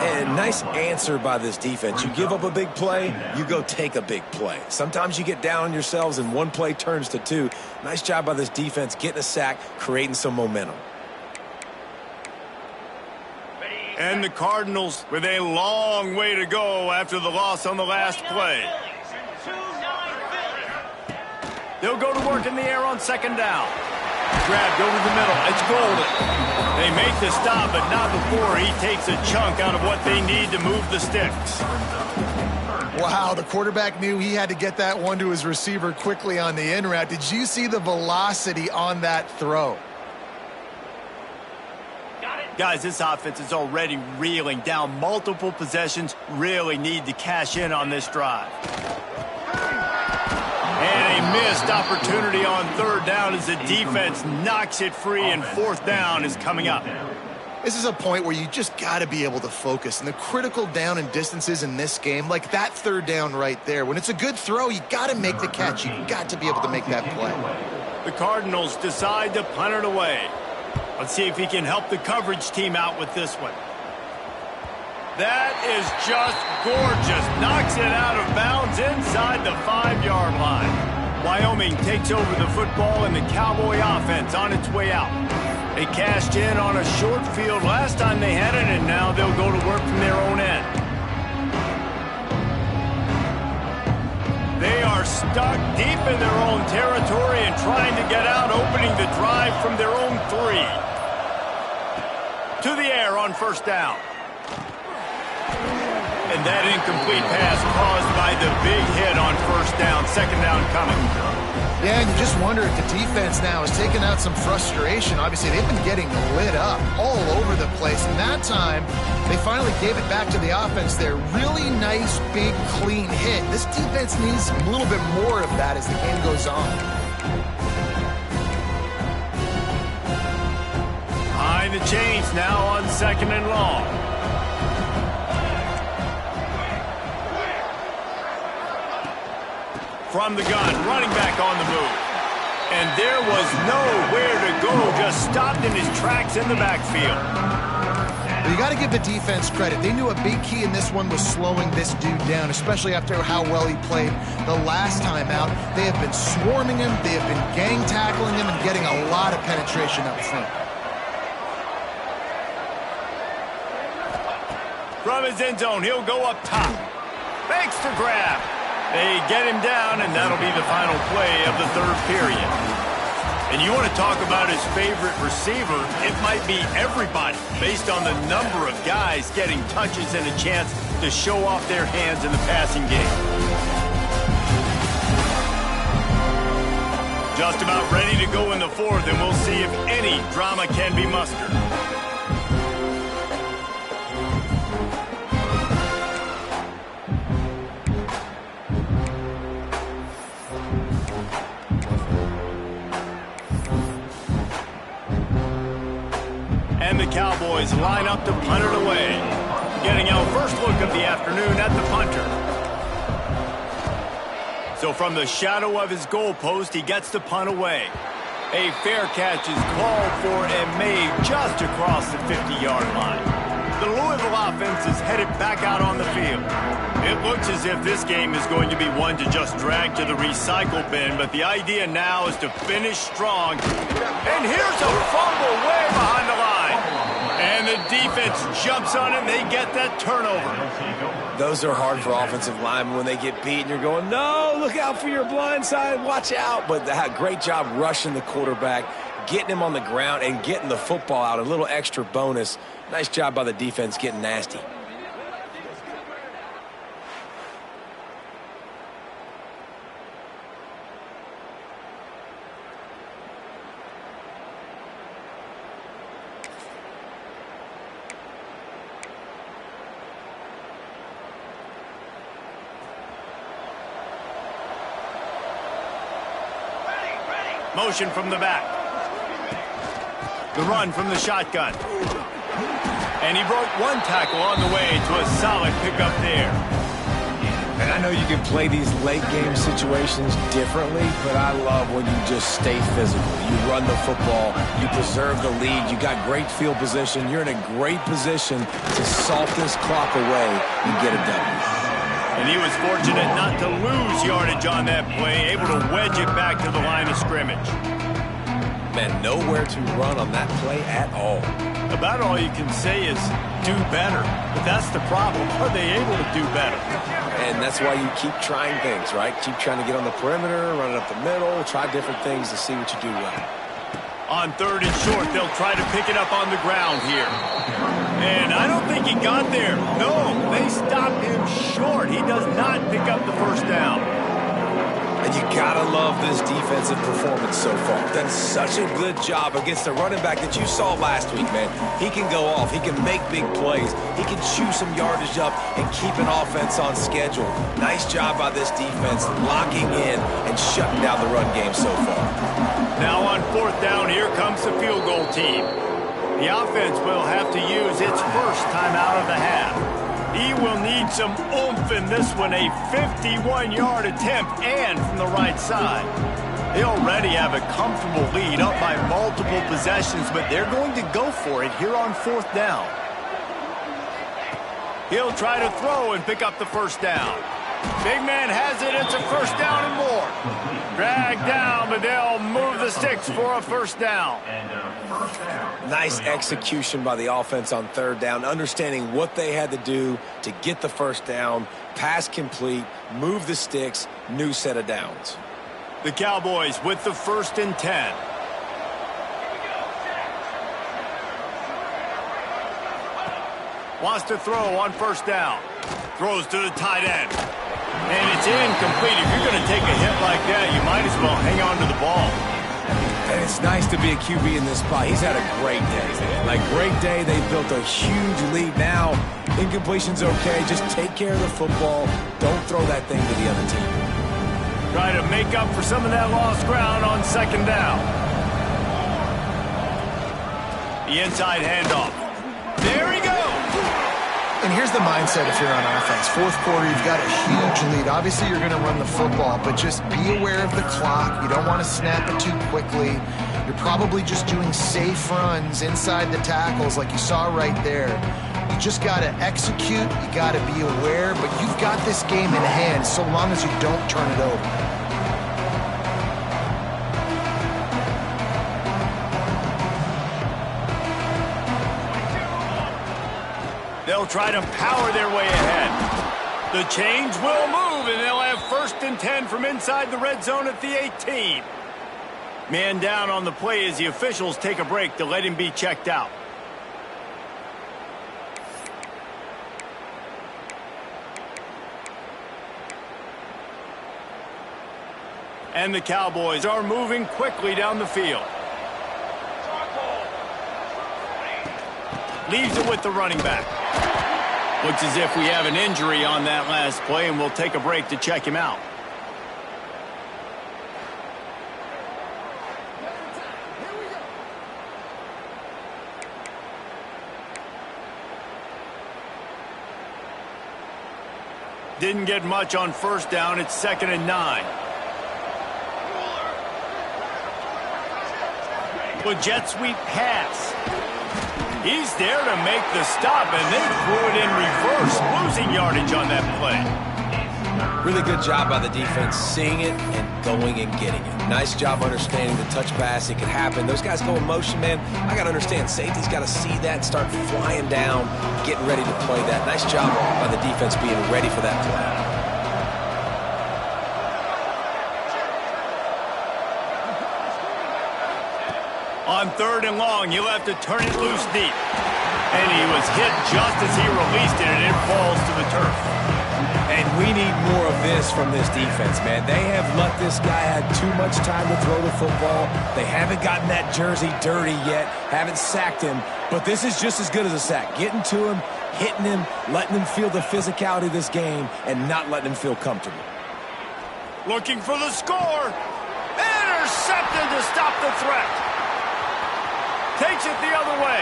And nice answer by this defense. You give up a big play, you go take a big play. Sometimes you get down on yourselves and one play turns to two. Nice job by this defense getting a sack, creating some momentum. And the Cardinals with a long way to go after the loss on the last play. They'll go to work in the air on second down. Grabbed over the middle. It's Golden. They make the stop, but not before he takes a chunk out of what they need to move the sticks. Wow, the quarterback knew he had to get that one to his receiver quickly on the in route. Did you see the velocity on that throw? Guys, this offense is already reeling down multiple possessions. Really need to cash in on this drive. And a missed opportunity on third down as the defense knocks it free, and fourth down is coming up. This is a point where you just got to be able to focus. And the critical down and distances in this game, like that third down right there, when it's a good throw, you got to make the catch. You got to be able to make that play. The Cardinals decide to punt it away. Let's see if he can help the coverage team out with this one. That is just gorgeous. Knocks it out of bounds inside the 5-yard line. Wyoming takes over the football, and the Cowboy offense on its way out. They cashed in on a short field last time they had it, and now they'll go to work from their own end. They are stuck deep in their own territory and trying to get out, opening the drive from their own 3. To the air on first down. And that incomplete pass caused by the big hit on first down. Second down coming. Yeah, and you just wonder if the defense now is taking out some frustration. Obviously, they've been getting lit up all over the place. And that time, they finally gave it back to the offense there. Really nice, big, clean hit. This defense needs a little bit more of that as the game goes on. Behind the chains now on second and long. From the gun, running back on the move. And there was nowhere to go, just stopped in his tracks in the backfield. But you got to give the defense credit. They knew a big key in this one was slowing this dude down, especially after how well he played the last time out. They have been swarming him, they have been gang tackling him, and getting a lot of penetration up front. From his end zone, he'll go up top. Fakes to grab. They get him down, and that'll be the final play of the third period. And you want to talk about his favorite receiver, it might be everybody, based on the number of guys getting touches and a chance to show off their hands in the passing game. Just about ready to go in the fourth, and we'll see if any drama can be mustered. And the Cowboys line up to punt it away. Getting our first look of the afternoon at the punter. So from the shadow of his goalpost, he gets the punt away. A fair catch is called for and made just across the 50-yard line. The Louisville offense is headed back out on the field. It looks as if this game is going to be one to just drag to the recycle bin, but the idea now is to finish strong. And here's a fumble way behind the line. And the defense jumps on it, and they get that turnover. Those are hard for offensive linemen when they get beat, and you're going, no, look out for your blind side, watch out. But great job rushing the quarterback, getting him on the ground, and getting the football out. A little extra bonus. Nice job by the defense getting nasty. Motion from the back. The run from the shotgun. And he broke one tackle on the way to a solid pickup there. And I know you can play these late game situations differently, but I love when you just stay physical. You run the football, you preserve the lead, you got great field position, you're in a great position to salt this clock away and get a W. And he was fortunate not to lose yardage on that play, able to wedge it back to the line of scrimmage. Man, nowhere to run on that play at all. About all you can say is do better. But that's the problem. Are they able to do better? And that's why you keep trying things, right? Keep trying to get on the perimeter, run it up the middle, try different things to see what you do well. On 3rd and short, they'll try to pick it up on the ground here. And I don't think he got there. No, they stopped him short. He does not pick up the first down. And you gotta love this defensive performance so far. Done such a good job against the running back that you saw last week, man. He can go off. He can make big plays. He can chew some yardage up and keep an offense on schedule. Nice job by this defense locking in and shutting down the run game so far. Now on 4th down, here comes the field goal team. The offense will have to use its first timeout of the half. He will need some oomph in this one, a 51-yard attempt, and from the right side. They already have a comfortable lead, up by multiple possessions, but they're going to go for it here on 4th down. He'll try to throw and pick up the first down. Big man has it. It's a first down and more. Dragged down, but they'll move the sticks for a first down. Nice execution by the offense on 3rd down, understanding what they had to do to get the first down, pass complete, move the sticks, new set of downs. The Cowboys with the 1st and 10. Wants to throw on 1st down. Throws to the tight end. And it's incomplete. If you're going to take a hit like that, you might as well hang on to the ball. And it's nice to be a QB in this spot. He's had a great day, man. Like, great day. They've built a huge lead now. Incompletion's okay. Just take care of the football. Don't throw that thing to the other team. Try to make up for some of that lost ground on 2nd down. The inside handoff. There he goes. And here's the mindset if you're on offense. 4th quarter, you've got a huge lead. Obviously, you're going to run the football, but just be aware of the clock. You don't want to snap it too quickly. You're probably just doing safe runs inside the tackles like you saw right there. You just got to execute. You got to be aware, but you've got this game in hand so long as you don't turn it over. They'll try to power their way ahead. The chains will move, and they'll have 1st and 10 from inside the red zone at the 18. Man down on the play as the officials take a break to let him be checked out. And the Cowboys are moving quickly down the field. Leaves it with the running back. Looks as if we have an injury on that last play, and we'll take a break to check him out. Didn't get much on 1st down. It's 2nd and 9. Well, jet sweep pass. He's there to make the stop, and they threw it in reverse, losing yardage on that play. Really good job by the defense, seeing it and going and getting it. Nice job understanding the touch pass. It could happen. Those guys go in motion, man. I got to understand, safety's got to see that, start flying down, getting ready to play that. Nice job by the defense being ready for that play. On 3rd and long, you'll have to turn it loose deep. And he was hit just as he released it, and it falls to the turf. And we need more of this from this defense, man. They have let this guy have too much time to throw the football. They haven't gotten that jersey dirty yet, haven't sacked him. But this is just as good as a sack. Getting to him, hitting him, letting him feel the physicality of this game, and not letting him feel comfortable. Looking for the score. Intercepted to stop the threat. Takes it the other way.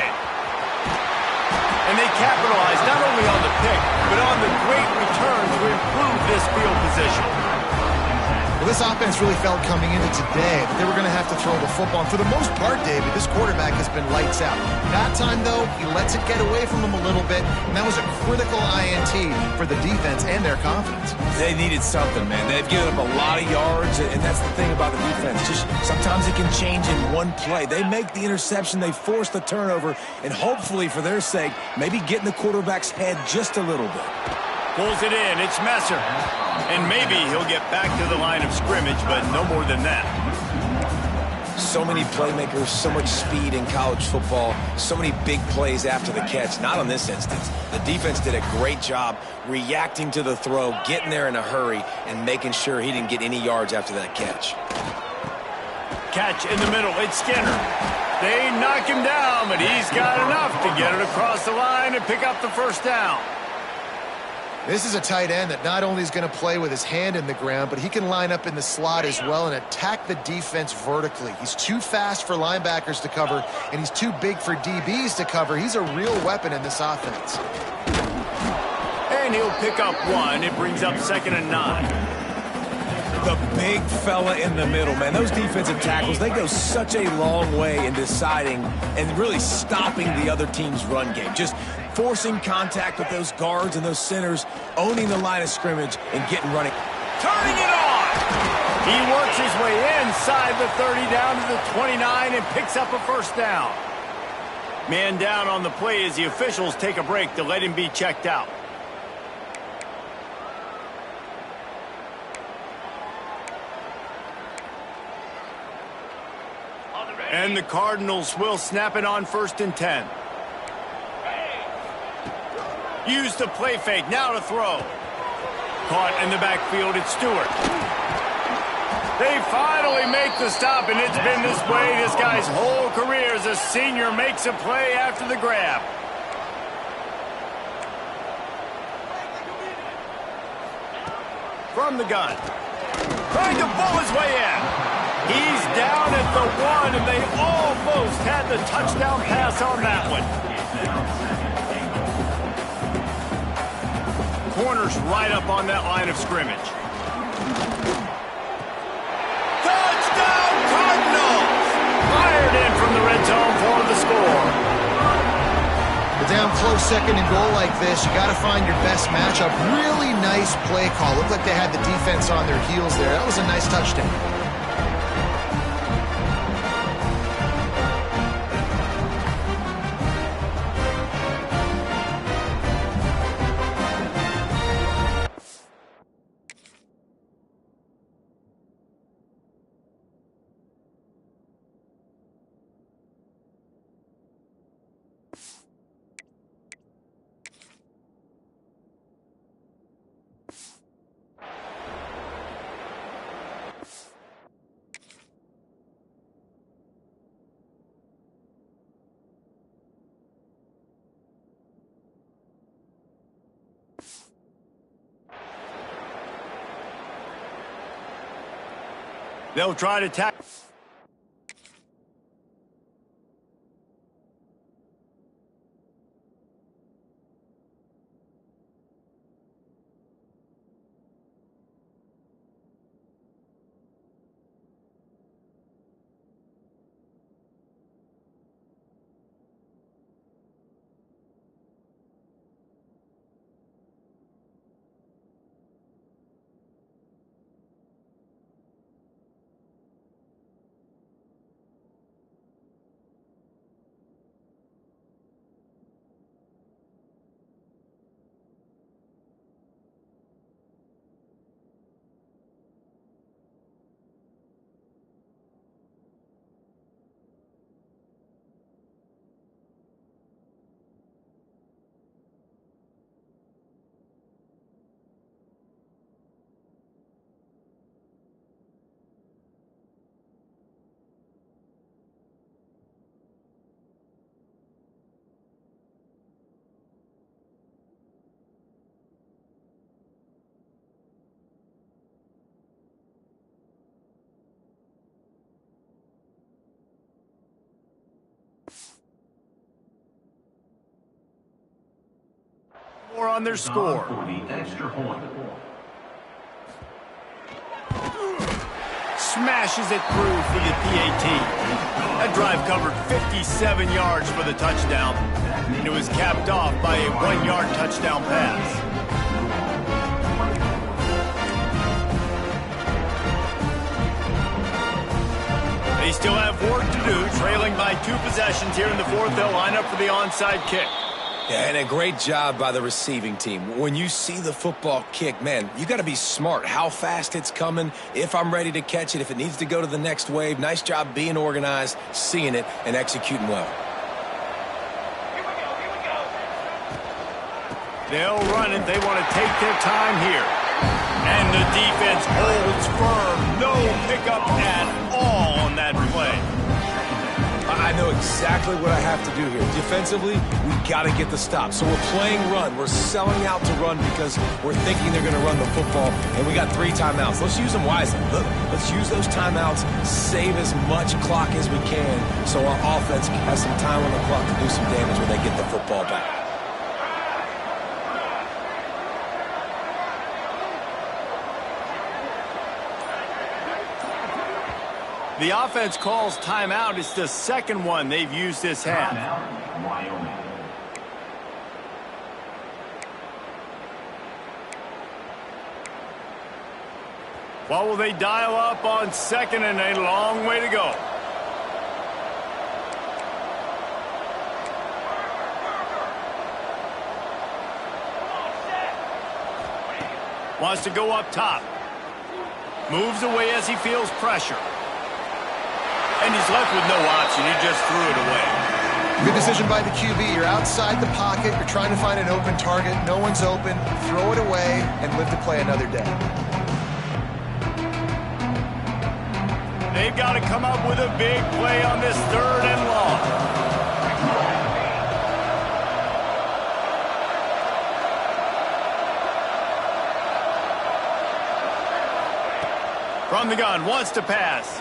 And they capitalize not only on the pick, but on the great return to improve this field position. Well, this offense really felt coming into today that they were going to have to throw the football. And for the most part, David, this quarterback has been lights out. That time, though, he lets it get away from him a little bit, and that was a critical INT for the defense and their confidence. They needed something, man. They've given up a lot of yards, and that's the thing about the defense. Just sometimes it can change in one play. They make the interception, they force the turnover, and hopefully, for their sake, maybe get in the quarterback's head just a little bit. Pulls it in. It's Messer. And maybe he'll get back to the line of scrimmage, but no more than that. So many playmakers, so much speed in college football, so many big plays after the catch. Not in this instance. The defense did a great job reacting to the throw, getting there in a hurry, and making sure he didn't get any yards after that catch. Catch in the middle. It's Skinner. They knock him down, but he's got enough to get it across the line and pick up the first down. This is a tight end that not only is going to play with his hand in the ground, but he can line up in the slot as well and attack the defense vertically. He's too fast for linebackers to cover, and he's too big for DBs to cover. He's a real weapon in this offense. And he'll pick up one. It brings up 2nd and 9. The big fella in the middle, man. Those defensive tackles, they go such a long way in deciding and really stopping the other team's run game. Just forcing contact with those guards and those centers, owning the line of scrimmage, and getting running. Turning it on! He works his way inside the 30 down to the 29 and picks up a first down. Man down on the play as the officials take a break to let him be checked out. And the Cardinals will snap it on 1st and 10. Use the play fake, now to throw. Caught in the backfield, it's Stewart. They finally make the stop, and it's been this way this guy's whole career as a senior makes a play after the grab. From the gun. Trying to pull his way in. He's down at the 1, and they almost had the touchdown pass on that one. Corners right up on that line of scrimmage. Touchdown Cardinals! Fired in from the red zone for the score. But down close 2nd and goal like this, you got to find your best matchup. Really nice play call. Looked like they had the defense on their heels there. That was a nice touchdown. They'll try to tackle. More on their score. For the extra point. smashes it through for the PAT. That drive covered 57 yards for the touchdown, and it was capped off by a 1-yard touchdown pass. They still have work to do, trailing by 2 possessions here in the fourth. They'll line up for the onside kick. Yeah, and a great job by the receiving team. When you see the football kick, man, you got to be smart how fast it's coming, if I'm ready to catch it, if it needs to go to the next wave. Nice job being organized, seeing it, and executing well. They'll run it. They want to take their time here. And the defense holds firm. No pickup at all on that play. I know exactly what I have to do here. Defensively, we got to get the stop. So we're playing run. We're selling out to run because we're thinking they're going to run the football, and we got 3 timeouts. Let's use them wisely. Look, let's use those timeouts, save as much clock as we can so our offense has some time on the clock to do some damage when they get the football back. The offense calls timeout. It's the second one they've used this half. Wyoming. What will they dial up on second, and a long way to go? Wants to go up top. Moves away as he feels pressure. And he's left with no option. He just threw it away. Good decision by the QB. You're outside the pocket. You're trying to find an open target. No one's open. Throw it away and live to play another day. They've got to come up with a big play on this 3rd and long. From the gun, wants to pass.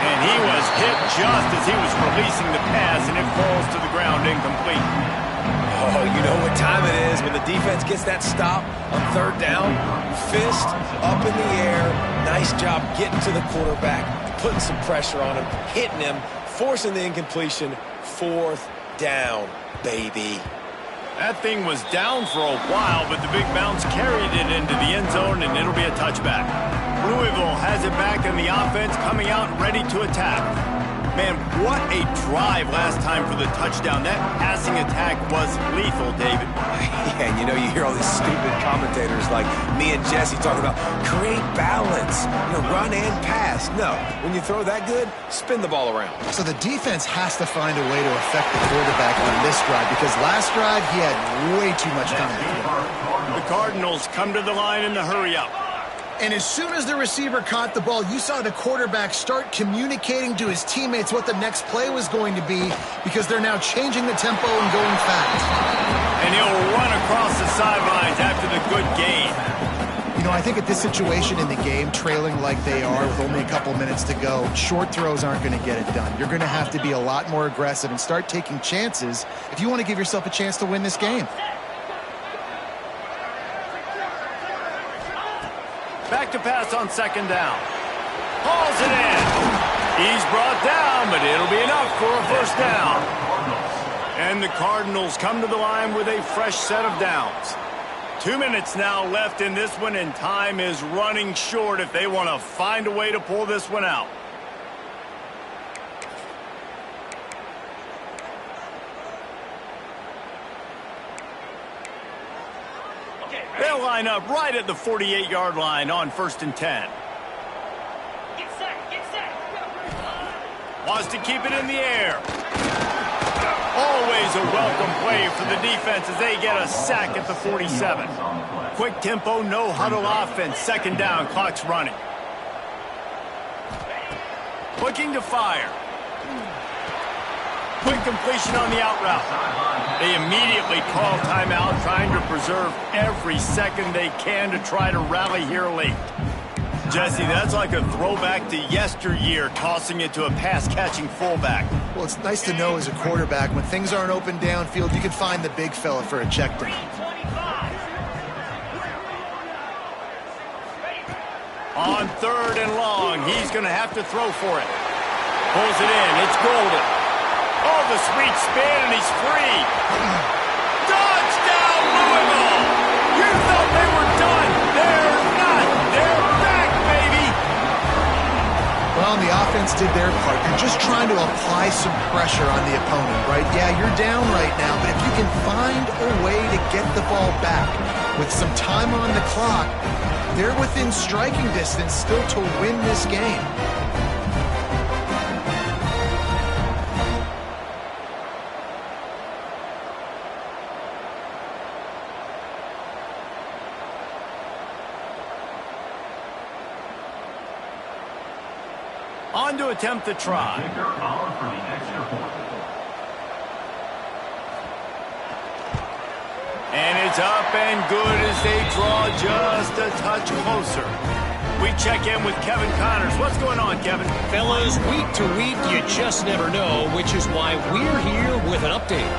And he was hit just as he was releasing the pass, and it falls to the ground incomplete. Oh, you know what time it is when the defense gets that stop on 3rd down. Fist up in the air. Nice job getting to the quarterback, putting some pressure on him, hitting him, forcing the incompletion. 4th down, baby. That thing was down for a while, but the big bounce carried it into the end zone, and it'll be a touchback. Louisville has it back in the offense, coming out ready to attack. Man, what a drive last time for the touchdown. That passing attack was lethal, David. Yeah, and you know, you hear all these stupid commentators like me and Jesse talking about create balance, run and pass. No, when you throw that good, spin the ball around. So the defense has to find a way to affect the quarterback on this drive because last drive he had way too much time to throw. The Cardinals come to the line in the hurry-up. And as soon as the receiver caught the ball, you saw the quarterback start communicating to his teammates what the next play was going to be because they're now changing the tempo and going fast. And he'll run across the sidelines after the good gain. You know, I think at this situation in the game, trailing like they are with only a couple minutes to go, short throws aren't going to get it done. You're going to have to be a lot more aggressive and start taking chances if you want to give yourself a chance to win this game. Back to pass on 2nd down. Hauls it in. He's brought down, but it'll be enough for a 1st down. And the Cardinals come to the line with a fresh set of downs. 2 minutes now left in this one, and time is running short if they want to find a way to pull this one out. They'll line up right at the 48-yard line on 1st and 10. Get set. Wants to keep it in the air. Always a welcome play for the defense as they get a sack at the 47. Quick tempo, no huddle offense. 2nd down, clock's running. Looking to fire. Quick completion on the out route. They immediately call timeout, trying to preserve every second they can to try to rally here late. Jesse, that's like a throwback to yesteryear, tossing it to a pass-catching fullback. Well, it's nice to know as a quarterback, when things aren't open downfield, you can find the big fella for a check down. On 3rd and long, he's going to have to throw for it. Pulls it in. It's Golden. Oh, the sweet spin, and he's free. Touchdown, Louisville! You thought they were done. They're not. They're back, baby. Well, the offense did their part. You're just trying to apply some pressure on the opponent, right? Yeah, you're down right now, but if you can find a way to get the ball back with some time on the clock, they're within striking distance still to win this game. On to attempt the try. And it's up and good as they draw just a touch closer. We check in with Kevin Connors. What's going on, Kevin? Fellas, week to week, you just never know, which is why we're here with an update.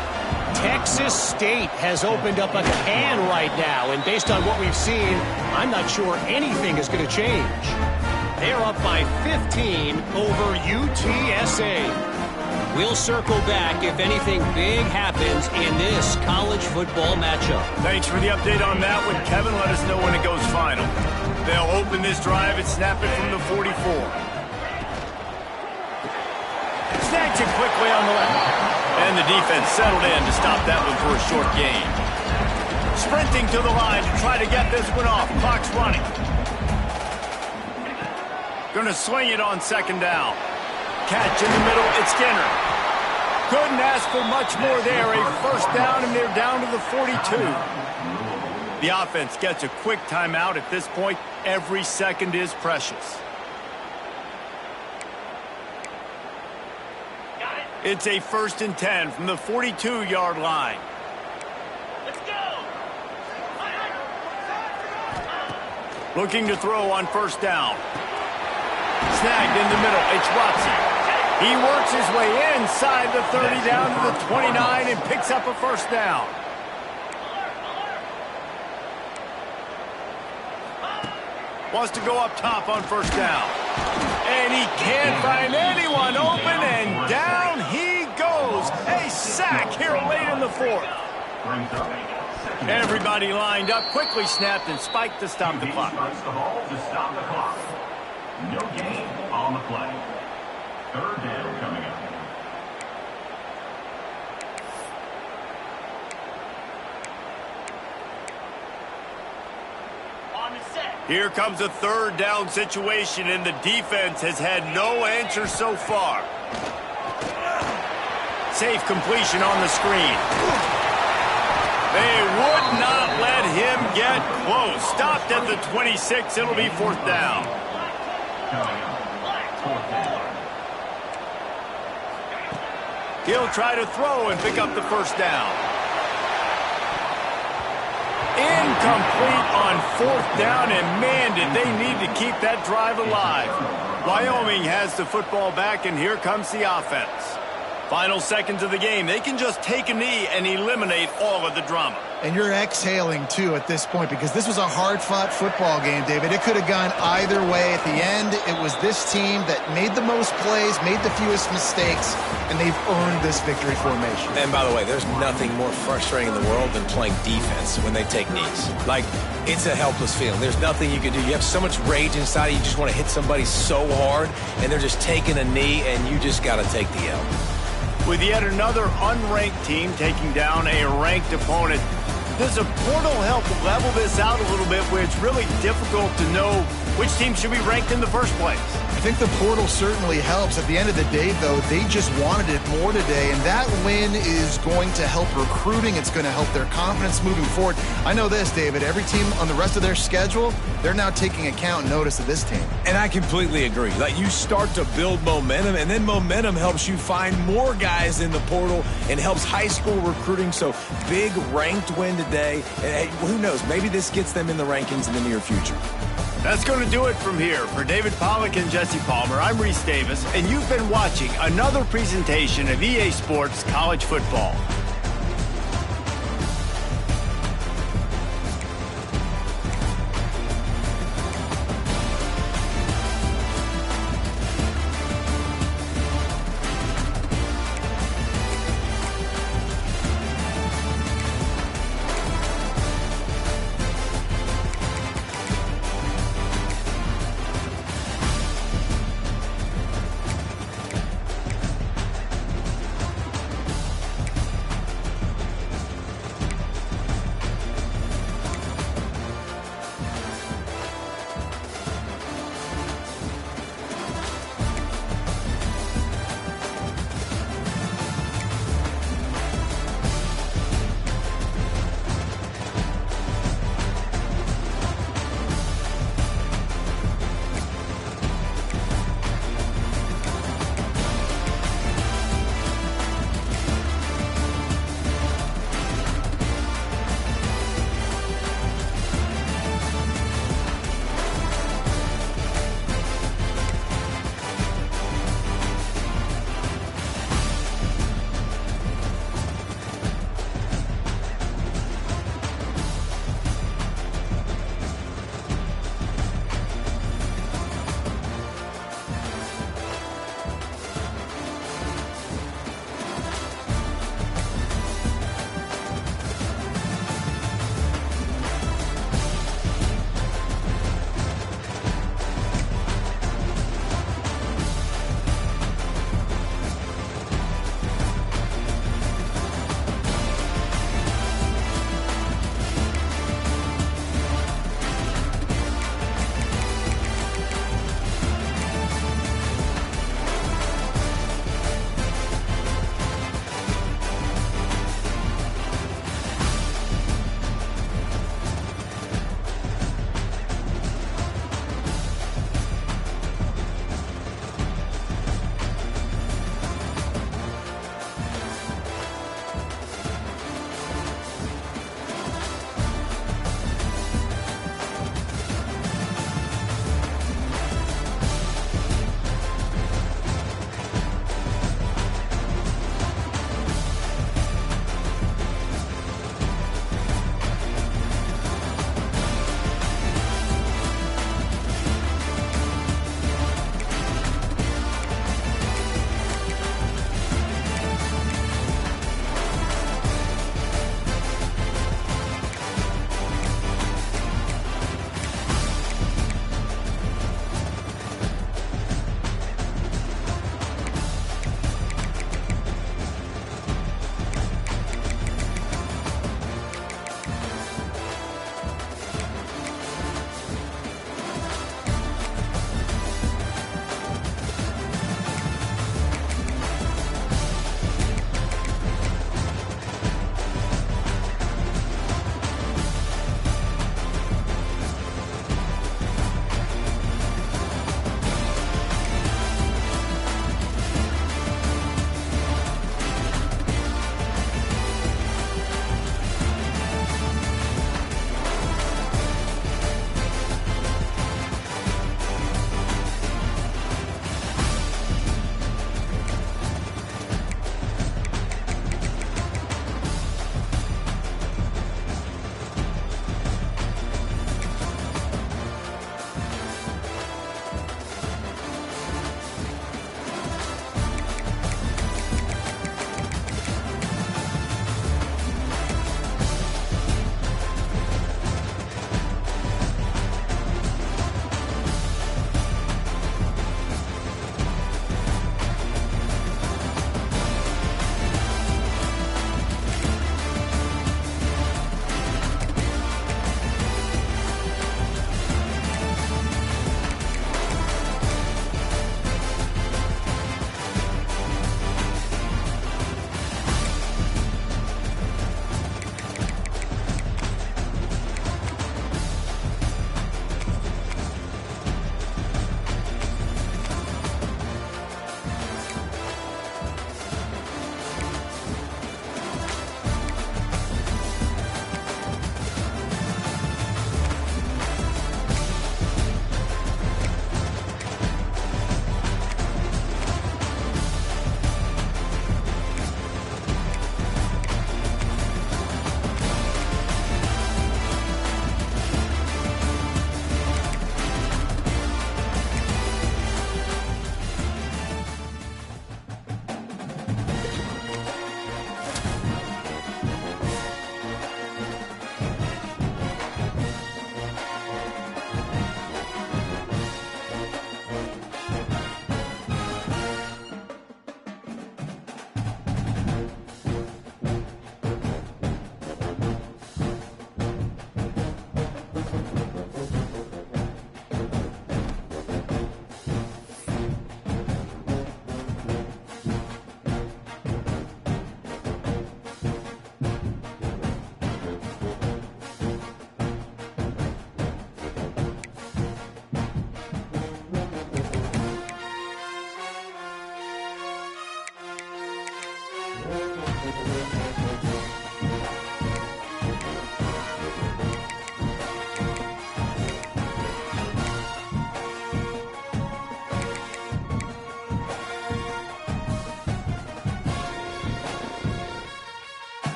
Texas State has opened up a can right now, and based on what we've seen, I'm not sure anything is going to change. They're up by 15 over UTSA. We'll circle back if anything big happens in this college football matchup. Thanks for the update on that one, Kevin. Let us know when it goes final. They'll open this drive and snap it from the 44. Snatch it quickly on the left. And the defense settled in to stop that one for a short gain. Sprinting to the line to try to get this one off. Clock's running. Going to swing it on 2nd down. Catch in the middle, it's Skinner. Couldn't ask for much more there. A 1st down, and they're down to the 42. The offense gets a quick timeout at this point. Every second is precious. It's a 1st and 10 from the 42-yard line. Let's go! Looking to throw on 1st down. Snagged in the middle. It's Watson. He works his way inside the 30 down to the 29 and picks up a 1st down. Wants to go up top on 1st down. And he can't find anyone open, and down he goes. A sack here late in the 4th. Everybody lined up, quickly snapped and spiked to stop the clock. No gain on the play. 3rd down coming up. On the set. Here comes a 3rd down situation, and the defense has had no answer so far. Safe completion on the screen. They would not let him get close. Stopped at the 26. It'll be 4th down. He'll try to throw and pick up the 1st down. Incomplete on 4th down, and man, did they need to keep that drive alive. Wyoming has the football back, and here comes the offense. Final seconds of the game. They can just take a knee and eliminate all of the drama. And you're exhaling, too, at this point, because this was a hard-fought football game, David. It could have gone either way. At the end, it was this team that made the most plays, made the fewest mistakes, and they've earned this victory formation. And by the way, there's nothing more frustrating in the world than playing defense when they take knees. Like, it's a helpless feeling. There's nothing you can do. You have so much rage inside you. You just want to hit somebody so hard, and they're just taking a knee, and you just got to take the L. With yet another unranked team taking down a ranked opponent, does a portal help level this out a little bit where it's really difficult to know which team should be ranked in the first place? I think the portal certainly helps. At the end of the day, though, they just wanted it more today, and that win is going to help recruiting. It's going to help their confidence moving forward. I know this, David. Every team on the rest of their schedule, they're now taking account and notice of this team. And I completely agree. Like, you start to build momentum, and then momentum helps you find more guys in the portal and helps high school recruiting. So, big ranked win today. And who knows? Maybe this gets them in the rankings in the near future. That's going to do it from here. For David Pollack and Jesse Palmer, I'm Reese Davis, and you've been watching another presentation of EA Sports College Football.